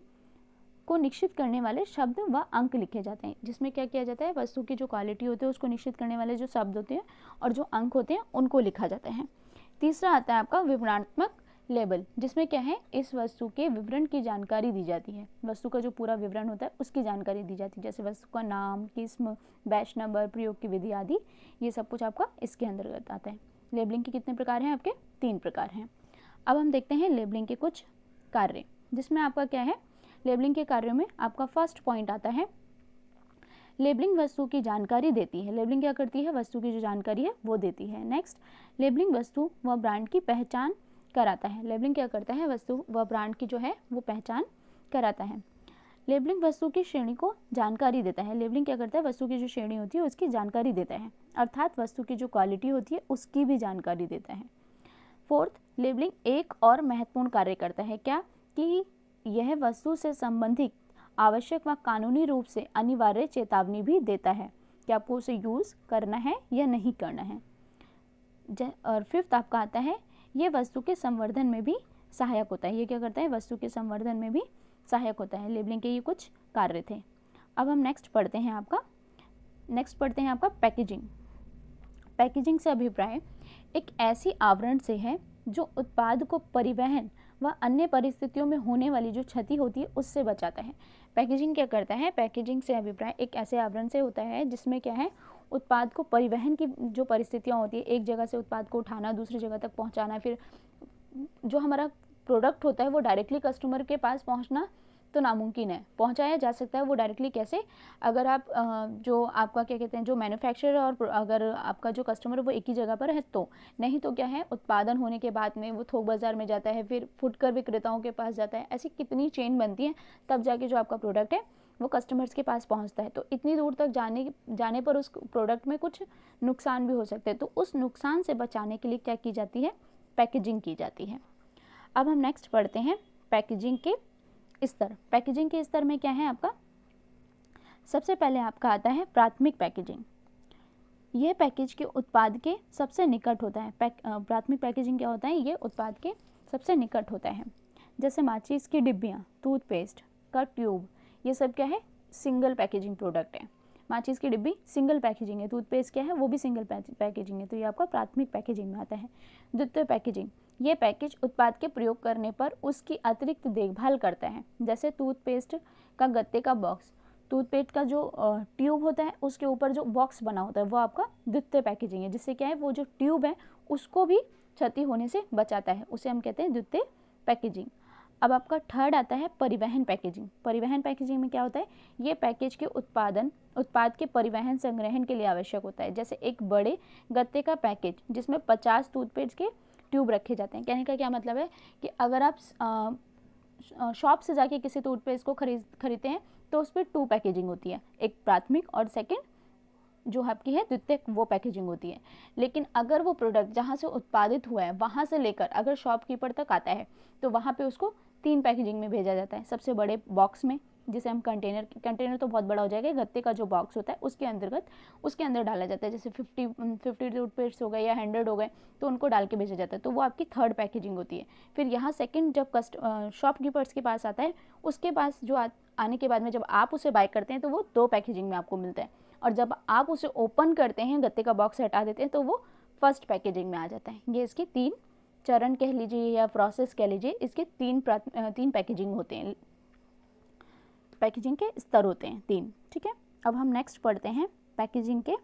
को निश्चित करने वाले शब्द व अंक लिखे जाते हैं। जिसमें क्या किया जाता है? वस्तु की जो क्वालिटी होती है उसको निश्चित करने वाले जो शब्द होते हैं और जो अंक होते हैं उनको लिखा जाता है। तीसरा आता है आपका विवरणात्मक लेबल, जिसमें क्या है? इस वस्तु के विवरण की जानकारी दी जाती है। वस्तु का जो पूरा विवरण होता है उसकी जानकारी दी जाती है, जैसे वस्तु का नाम, किस्म, बैच नंबर, प्रयोग की विधि आदि, ये सब कुछ आपका इसके अंतर्गत आता है। लेबलिंग के कितने प्रकार हैं आपके? 3 प्रकार हैं। अब हम देखते हैं लेबलिंग के कुछ कार्य, जिसमें आपका क्या है? लेबलिंग के कार्यों में आपका फर्स्ट पॉइंट आता है, लेबलिंग वस्तु की जानकारी देती है। लेबलिंग क्या करती है? वस्तु की जो जानकारी है वो देती है। नेक्स्ट, लेबलिंग वस्तु व ब्रांड की पहचान कराता है। लेबलिंग क्या करता है? वस्तु व ब्रांड की जो है वो पहचान कराता है। लेबलिंग वस्तु की श्रेणी को जानकारी देता है। लेबलिंग क्या करता है? वस्तु की जो श्रेणी होती है उसकी जानकारी देता है, अर्थात वस्तु की जो क्वालिटी होती है उसकी भी जानकारी देता है। फोर्थ, लेबलिंग एक और महत्वपूर्ण कार्य करता है। क्या? कि यह वस्तु से संबंधित आवश्यक व कानूनी रूप से अनिवार्य चेतावनी भी देता है कि आपको उसे यूज़ करना है या नहीं करना है। और फिफ्थ आपका आता है, ये वस्तु के संवर्धन में भी सहायक होता है। ये क्या करता है? वस्तु के संवर्धन में भी सहायक होता है। लेबलिंग के ये कुछ कार्य थे। अब हम नेक्स्ट पढ़ते हैं आपका पैकेजिंग। पैकेजिंग से अभिप्राय एक ऐसी आवरण से है जो उत्पाद को परिवहन व अन्य परिस्थितियों में होने वाली जो क्षति होती है उससे बचाता है। पैकेजिंग क्या करता है? पैकेजिंग से अभिप्राय एक ऐसे आवरण से होता है जिसमें क्या है? उत्पाद को परिवहन की जो परिस्थितियाँ होती है, एक जगह से उत्पाद को उठाना, दूसरी जगह तक पहुंचाना, फिर जो हमारा प्रोडक्ट होता है वो डायरेक्टली कस्टमर के पास पहुंचना तो नामुमकिन है। पहुंचाया जा सकता है वो डायरेक्टली कैसे, अगर आप जो आपका क्या कहते हैं जो मैन्युफैक्चरर और अगर आपका जो कस्टमर है वो एक ही जगह पर है तो, नहीं तो क्या है उत्पादन होने के बाद में वो थोक बाज़ार में जाता है, फिर फुटकर विक्रेताओं के पास जाता है, ऐसी कितनी चेन बनती है तब जाके जो आपका प्रोडक्ट है वो कस्टमर्स के पास पहुंचता है। तो इतनी दूर तक जाने पर उस प्रोडक्ट में कुछ नुकसान भी हो सकते हैं, तो उस नुकसान से बचाने के लिए क्या की जाती है, पैकेजिंग की जाती है। अब हम नेक्स्ट पढ़ते हैं पैकेजिंग के स्तर। पैकेजिंग के स्तर में क्या है आपका, सबसे पहले आपका आता है प्राथमिक पैकेजिंग। यह पैकेज के उत्पाद के सबसे निकट होता है। प्राथमिक पैकेजिंग क्या होता है, ये उत्पाद के सबसे निकट होता है। जैसे माचिस की डिब्बियाँ, टूथपेस्ट का ट्यूब, ये सब क्या है, सिंगल पैकेजिंग प्रोडक्ट है। माचिस की डिब्बी सिंगल पैकेजिंग है, टूथपेस्ट क्या है वो भी सिंगल पैकेजिंग है, तो ये आपका प्राथमिक पैकेजिंग में आता है। द्वितीय पैकेजिंग, ये पैकेज उत्पाद के प्रयोग करने पर उसकी अतिरिक्त देखभाल करता है। जैसे टूथपेस्ट का गत्ते का बॉक्स, टूथपेस्ट का जो ट्यूब होता है उसके ऊपर जो बॉक्स बना होता है वो आपका द्वितीय पैकेजिंग है, जिससे क्या है वो जो ट्यूब है उसको भी क्षति होने से बचाता है, उसे हम कहते हैं द्वितीय पैकेजिंग। अब आपका थर्ड आता है परिवहन पैकेजिंग। परिवहन पैकेजिंग में क्या होता है, ये पैकेज के उत्पाद के परिवहन संग्रहण के लिए आवश्यक होता है। जैसे एक बड़े गत्ते का पैकेज जिसमें 50 टूथपेस्ट के ट्यूब रखे जाते हैं। कहने का क्या मतलब है कि अगर आप शॉप से जाके किसी टूथपेस्ट को खरीदते हैं तो उस पर 2 पैकेजिंग होती है, एक प्राथमिक और सेकंड जो आपकी है द्वितीयक वो पैकेजिंग होती है। लेकिन अगर वो प्रोडक्ट जहाँ से उत्पादित हुआ है वहाँ से लेकर अगर शॉपकीपर तक आता है तो वहाँ पे उसको 3 पैकेजिंग में भेजा जाता है। सबसे बड़े बॉक्स में, जिसे हम कंटेनर तो बहुत बड़ा हो जाएगा, गत्ते का जो बॉक्स होता है उसके अंदर डाला जाता है। जैसे 50 टूथपेस्ट हो गए या 100 हो गए तो उनको डाल के भेजा जाता है, तो वो आपकी थर्ड पैकेजिंग होती है। फिर यहाँ सेकंड जब शॉपकीपर्स के पास आता है, उसके पास जो आने के बाद में जब आप उसे बाय करते हैं तो वो 2 पैकेजिंग में आपको मिलता है, और जब आप उसे ओपन करते हैं, गत्ते का बॉक्स हटा देते हैं, तो वो फर्स्ट पैकेजिंग में आ जाता है। ये इसके 3 चरण कह लीजिए या प्रोसेस कह लीजिए, इसके 3 पैकेजिंग होते हैं, पैकेजिंग के स्तर होते हैं 3। ठीक है, अब हम नेक्स्ट पढ़ते हैं पैकेजिंग के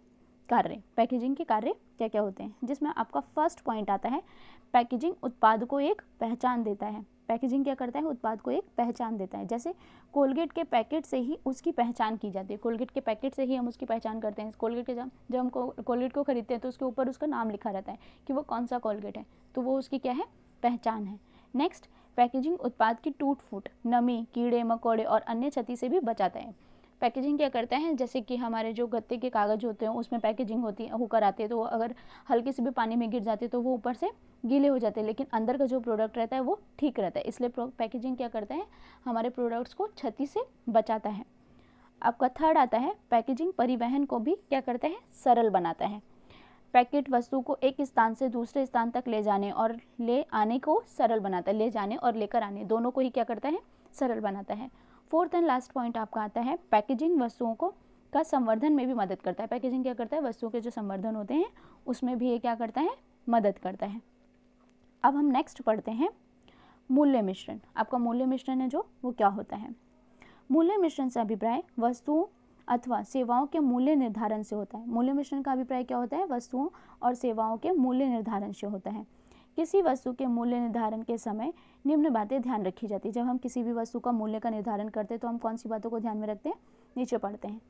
कार्य। पैकेजिंग के कार्य क्या क्या होते हैं, जिसमें आपका फर्स्ट पॉइंट आता है पैकेजिंग उत्पाद को एक पहचान देता है। पैकेजिंग क्या करता है, उत्पाद को एक पहचान देता है। जैसे कोलगेट के पैकेट से ही उसकी पहचान की जाती है, कोलगेट के पैकेट से ही हम उसकी पहचान करते हैं। कोलगेट के जब हम कोलगेट को खरीदते हैं तो उसके ऊपर उसका नाम लिखा रहता है कि वो कौन सा कोलगेट है, तो वो उसकी क्या है, पहचान है। नेक्स्ट, पैकेजिंग उत्पाद की टूट फूट, नमी, कीड़े मकोड़े और अन्य क्षति से भी बचाता है। पैकेजिंग क्या करता है, जैसे कि हमारे जो गत्ते के कागज़ होते हैं उसमें पैकेजिंग होकर आती है, तो अगर हल्की से भी पानी में गिर जाती है तो वो ऊपर से गीले हो जाते हैं, लेकिन अंदर का जो प्रोडक्ट रहता है वो ठीक रहता है। इसलिए पैकेजिंग क्या करता है, हमारे प्रोडक्ट्स को क्षति से बचाता है। आपका थर्ड आता है पैकेजिंग परिवहन को भी क्या करता है, सरल बनाता है। पैकेट वस्तु को एक स्थान से दूसरे स्थान तक ले जाने और ले आने को सरल बनाता है। ले जाने और लेकर आने दोनों को ही क्या करता है, सरल बनाता है। फोर्थ एंड लास्ट पॉइंट आपका आता है पैकेजिंग वस्तुओं को का संवर्धन में भी मदद करता है। पैकेजिंग क्या करता है, वस्तुओं के जो संवर्धन होते हैं उसमें भी ये क्या करता है, मदद करता है। अब हम नेक्स्ट पढ़ते हैं मूल्य मिश्रण। आपका मूल्य मिश्रण है जो वो क्या होता है, मूल्य मिश्रण से अभिप्राय वस्तुओं अथवा सेवाओं के मूल्य निर्धारण से होता है। मूल्य मिश्रण का अभिप्राय क्या होता है, वस्तुओं और सेवाओं के मूल्य निर्धारण से होता है। किसी वस्तु के मूल्य निर्धारण के समय निम्न बातें ध्यान रखी जाती है। जब हम किसी भी वस्तु का मूल्य का निर्धारण करते हैं तो हम कौन सी बातों को ध्यान में रखते हैं, नीचे पढ़ते हैं।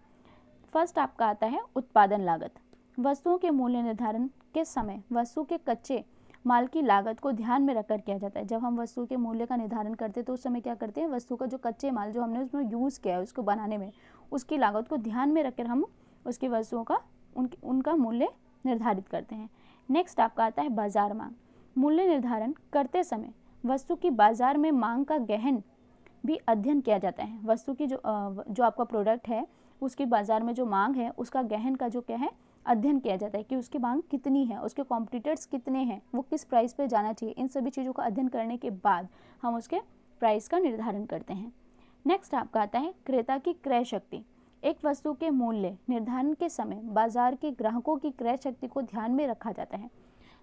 फर्स्ट आपका आता है उत्पादन लागत। वस्तुओं के मूल्य निर्धारण के समय वस्तु के कच्चे माल की लागत को ध्यान में रखकर किया जाता है। जब हम वस्तु के मूल्य का निर्धारण करते हैं तो उस समय क्या करते हैं, वस्तु का जो कच्चे माल जो हमने उसमें यूज़ किया है उसको बनाने में, उसकी लागत को ध्यान में रखकर हम उसकी वस्तुओं का उनका मूल्य निर्धारित करते हैं। नेक्स्ट आपका आता है बाजार मांग। मूल्य निर्धारण करते समय वस्तु की बाजार में मांग का गहन भी अध्ययन किया जाता है। वस्तु की जो आपका प्रोडक्ट है उसकी बाजार में जो मांग है उसका गहन का जो क्या है, अध्ययन किया जाता है कि उसकी मांग कितनी है, उसके कॉम्पिटिटर्स कितने हैं, वो किस प्राइस पे जाना चाहिए। इन सभी चीज़ों का अध्ययन करने के बाद हम उसके प्राइस का निर्धारण करते हैं। नेक्स्ट आपका आता है क्रेता की क्रय शक्ति। एक वस्तु के मूल्य निर्धारण के समय बाजार के ग्राहकों की क्रय शक्ति को ध्यान में रखा जाता है।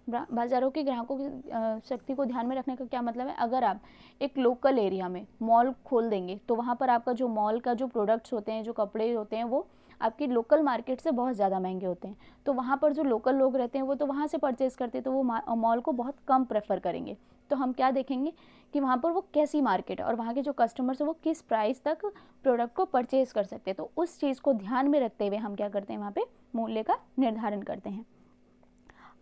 बाजारों के ग्राहकों की शक्ति को ध्यान में रखने का क्या मतलब है, अगर आप एक लोकल एरिया में मॉल खोल देंगे तो वहाँ पर आपका जो मॉल का जो प्रोडक्ट्स होते हैं, जो कपड़े होते हैं, वो आपके लोकल मार्केट से बहुत ज़्यादा महंगे होते हैं। तो वहाँ पर जो लोकल लोग रहते हैं वो तो वहाँ से परचेज़ करते हैं, तो वो मॉल को बहुत कम प्रेफर करेंगे। तो हम क्या देखेंगे कि वहाँ पर वो कैसी मार्केट है और वहाँ के जो कस्टमर्स हैं वो किस प्राइस तक प्रोडक्ट को परचेज़ कर सकते हैं। तो उस चीज़ को ध्यान में रखते हुए हम क्या करते हैं, वहाँ पे मूल्य का निर्धारण करते हैं।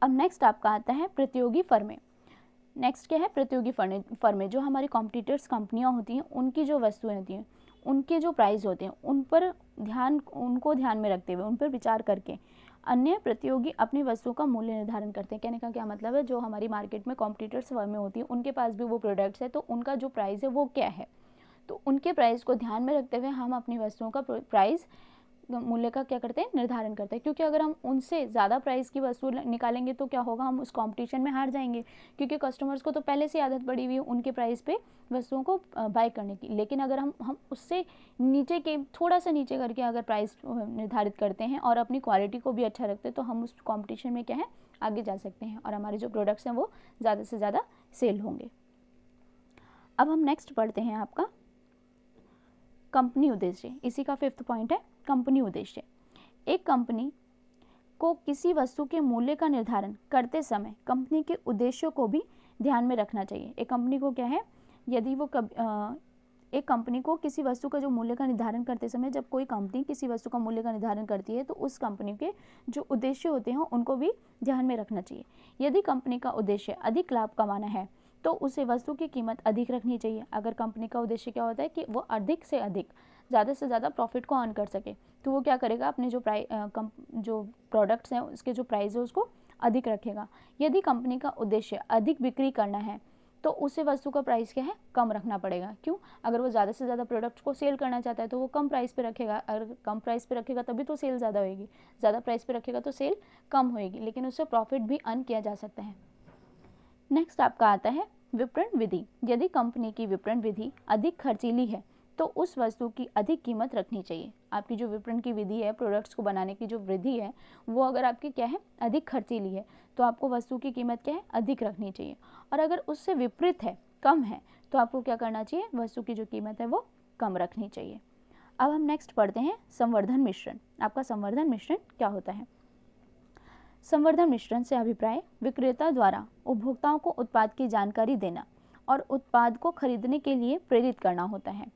अब नेक्स्ट आपका आता है प्रतियोगी फर्में। नेक्स्ट क्या है, प्रतियोगी फर्में जो हमारी कॉम्पिटिटर्स कंपनियां होती हैं, उनकी जो वस्तुएं होती हैं, उनके जो प्राइस होते हैं उनको ध्यान में रखते हुए, उन पर विचार करके अन्य प्रतियोगी अपनी वस्तुओं का मूल्य निर्धारण करते हैं। कहने का क्या मतलब है, जो हमारी मार्केट में कॉम्पिटिटर्स फर्में होती हैं उनके पास भी वो प्रोडक्ट्स है, तो उनका जो प्राइस है वो क्या है, तो उनके प्राइस को ध्यान में रखते हुए हम अपनी वस्तुओं का प्राइस मूल्य का क्या करते हैं, निर्धारण करते हैं। क्योंकि अगर हम उनसे ज़्यादा प्राइस की वस्तु निकालेंगे तो क्या होगा, हम उस कंपटीशन में हार जाएंगे, क्योंकि कस्टमर्स को तो पहले से आदत पड़ी हुई है उनके प्राइस पे वस्तुओं को बाय करने की। लेकिन अगर हम उससे नीचे के थोड़ा सा नीचे करके अगर प्राइस निर्धारित करते हैं और अपनी क्वालिटी को भी अच्छा रखते हैं, तो हम उस कॉम्पिटिशन में क्या है, आगे जा सकते हैं और हमारे जो प्रोडक्ट्स हैं वो ज़्यादा से ज़्यादा सेल होंगे। अब हम नेक्स्ट पढ़ते हैं आपका कंपनी उद्देश्य। इसी का 5th पॉइंट है कंपनी उद्देश्य। एक कंपनी को किसी वस्तु के मूल्य का निर्धारण करते समय कंपनी के उद्देश्यों को भी ध्यान में रखना चाहिए। एक कंपनी को क्या है, यदि वो एक कंपनी को किसी वस्तु का जो मूल्य का निर्धारण करते समय, जब कोई कंपनी किसी वस्तु का मूल्य का निर्धारण करती है तो उस कंपनी के जो उद्देश्य होते हैं उनको भी ध्यान में रखना चाहिए। यदि कंपनी का उद्देश्य अधिक लाभ कमाना है तो उसे वस्तु की कीमत अधिक रखनी चाहिए। अगर कंपनी का उद्देश्य क्या होता है कि वो अधिक से अधिक, ज़्यादा से ज़्यादा प्रॉफिट को अर्न कर सके, तो वो क्या करेगा, अपने जो प्रोडक्ट्स हैं उसके जो प्राइस है उसको अधिक रखेगा। यदि कंपनी का उद्देश्य अधिक बिक्री करना है तो उसे वस्तु का प्राइस क्या है, कम रखना पड़ेगा। क्यों, अगर वो ज़्यादा से ज़्यादा प्रोडक्ट्स को सेल करना चाहता है तो वो कम प्राइस पे रखेगा। अगर कम प्राइस पे रखेगा तभी तो सेल ज़्यादा होगी, ज़्यादा प्राइस पे रखेगा तो सेल कम होएगी, लेकिन उससे प्रॉफिट भी अर्न किया जा सकता है। नेक्स्ट आपका आता है विपणन विधि। यदि कंपनी की विपणन विधि अधिक खर्चीली है तो उस वस्तु की अधिक कीमत रखनी चाहिए। आपकी जो विपणन की विधि है, प्रोडक्ट्स को बनाने की जो विधि है, वो अगर आपकी क्या है, अधिक खर्चीली है, तो आपको वस्तु की कीमत क्या है, अधिक रखनी चाहिए। और अगर उससे विपरीत है, कम है, तो आपको क्या करना चाहिए, वस्तु की जो कीमत है वो कम रखनी चाहिए। अब हम नेक्स्ट पढ़ते हैं संवर्धन मिश्रण। आपका संवर्धन मिश्रण क्या होता है। संवर्धन मिश्रण से अभिप्राय विक्रेता द्वारा उपभोक्ताओं को उत्पाद की जानकारी देना और उत्पाद को खरीदने के लिए प्रेरित करना होता है।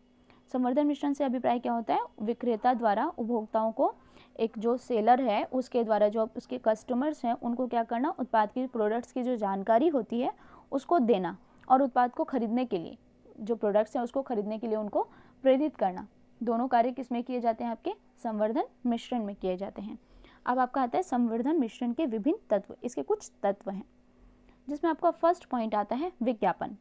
संवर्धन मिश्रण से अभिप्राय क्या होता है, विक्रेता द्वारा उपभोक्ताओं को, एक जो सेलर है उसके द्वारा जो उसके कस्टमर्स हैं उनको क्या करना, उत्पाद की, प्रोडक्ट्स की जो जानकारी होती है उसको देना और उत्पाद को खरीदने के लिए, जो प्रोडक्ट्स हैं उसको खरीदने के लिए उनको प्रेरित करना। दोनों कार्य किसमें किए जाते हैं, आपके संवर्धन मिश्रण में किए जाते हैं। अब आपका आता है संवर्धन मिश्रण के विभिन्न तत्व। इसके कुछ तत्व हैं जिसमें आपका फर्स्ट पॉइंट आता है विज्ञापन।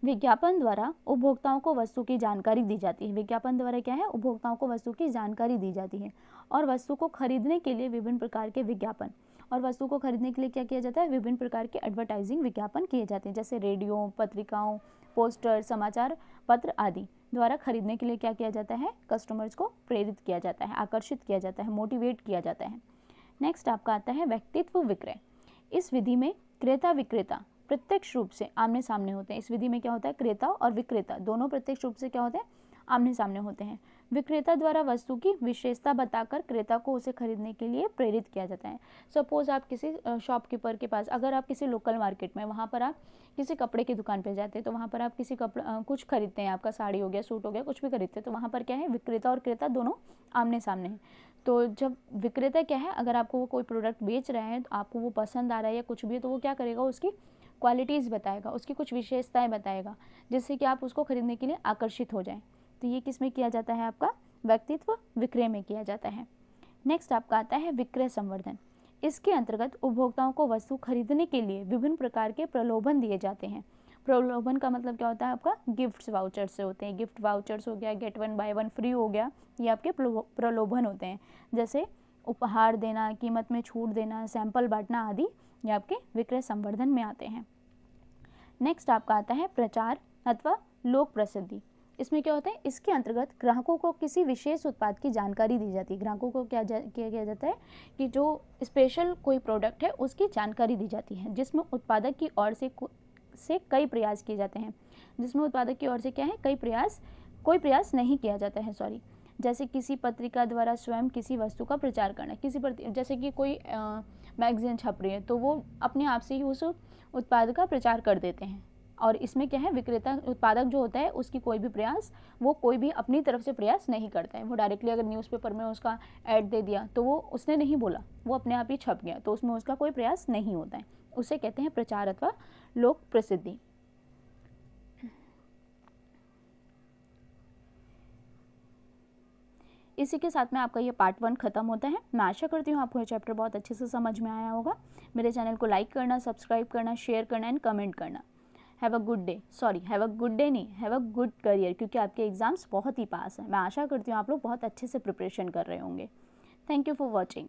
विज्ञापन द्वारा उपभोक्ताओं को वस्तु की जानकारी दी जाती है। विज्ञापन द्वारा क्या है, उपभोक्ताओं को वस्तु की जानकारी दी जाती है। और वस्तु को खरीदने के लिए विभिन्न प्रकार के विज्ञापन, और वस्तु को खरीदने के लिए क्या किया जाता है, विभिन्न प्रकार के एडवर्टाइजिंग विज्ञापन किए जाते हैं, जैसे रेडियो, पत्रिकाओं, पोस्टर, समाचार पत्र आदि द्वारा खरीदने के लिए क्या किया जाता है, कस्टमर्स को प्रेरित किया जाता है, आकर्षित किया जाता है, मोटिवेट किया जाता है। नेक्स्ट आपका आता है व्यक्तित्व विक्रय। इस विधि में क्रेता विक्रेता प्रत्यक्ष रूप से आमने सामने होते हैं। इस विधि में क्या होता है, क्रेता और विक्रेता दोनों प्रत्यक्ष रूप से क्या होते हैं, आमने सामने होते हैं। विक्रेता द्वारा वस्तु की विशेषता बताकर क्रेता को उसे खरीदने के लिए प्रेरित किया जाता है। सपोज आप किसी शॉपकीपर के पास, अगर आप किसी लोकल मार्केट में, वहाँ पर आप किसी कपड़े की दुकान पर जाते हैं, तो वहाँ पर आप किसी कुछ खरीदते हैं, आपका साड़ी हो गया, सूट हो गया, कुछ भी खरीदते हैं, तो वहाँ पर क्या है, विक्रेता और क्रेता दोनों आमने सामने हैं। तो जब विक्रेता क्या है, अगर आपको वो कोई प्रोडक्ट बेच रहे हैं, तो आपको वो पसंद आ रहा है या कुछ भी है, तो वो क्या करेगा, उसकी क्वालिटीज़ बताएगा, उसकी कुछ विशेषताएं बताएगा, जिससे कि आप उसको खरीदने के लिए आकर्षित हो जाएं। तो ये किस में किया जाता है, आपका व्यक्तित्व विक्रय में किया जाता है। नेक्स्ट आपका आता है विक्रय संवर्धन। इसके अंतर्गत उपभोक्ताओं को वस्तु खरीदने के लिए विभिन्न प्रकार के प्रलोभन दिए जाते हैं। प्रलोभन का मतलब क्या होता है, आपका गिफ्ट्स वाउचर्स से होते हैं। गिफ्ट वाउचर्स हो गया, गेट 1 बाय 1 फ्री हो गया, ये आपके प्रलोभन होते हैं। जैसे उपहार देना, कीमत में छूट देना, सैंपल बांटना आदि, ये आपके विक्रय संवर्धन में आते हैं। नेक्स्ट आपका आता है प्रचार अथवा लोक प्रसिद्धि। इसमें क्या होता है, इसके अंतर्गत ग्राहकों को किसी विशेष उत्पाद की जानकारी दी जाती है। ग्राहकों को क्या किया जाता है कि जो स्पेशल कोई प्रोडक्ट है उसकी जानकारी दी जाती है, जिसमें उत्पादक की ओर से कई प्रयास किए जाते हैं। जिसमें उत्पादक की ओर से क्या है, कोई प्रयास नहीं किया जाता है, जैसे किसी पत्रिका द्वारा स्वयं किसी वस्तु का प्रचार करना, जैसे कि कोई मैगजीन छप रही है तो वो अपने आप से ही उस उत्पाद का प्रचार कर देते हैं। और इसमें क्या है, विक्रेता उत्पादक जो होता है उसकी कोई भी अपनी तरफ से प्रयास नहीं करता है। वो डायरेक्टली अगर न्यूज़पेपर में उसका ऐड दे दिया तो वो उसने नहीं बोला, वो अपने आप ही छप गया, तो उसमें उसका कोई प्रयास नहीं होता है। उसे कहते हैं प्रचार अथवा लोक प्रसिद्धि। इसी के साथ में आपका ये पार्ट 1 खत्म होता है। मैं आशा करती हूँ आपको ये चैप्टर बहुत अच्छे से समझ में आया होगा। मेरे चैनल को लाइक करना, सब्सक्राइब करना, शेयर करना एंड कमेंट करना। Have a good day, have a good day नहीं, हैव अ गुड करियर, क्योंकि आपके एग्जाम्स बहुत ही पास हैं। मैं आशा करती हूँ आप लोग बहुत अच्छे से प्रिपरेशन कर रहे होंगे। Thank you for watching.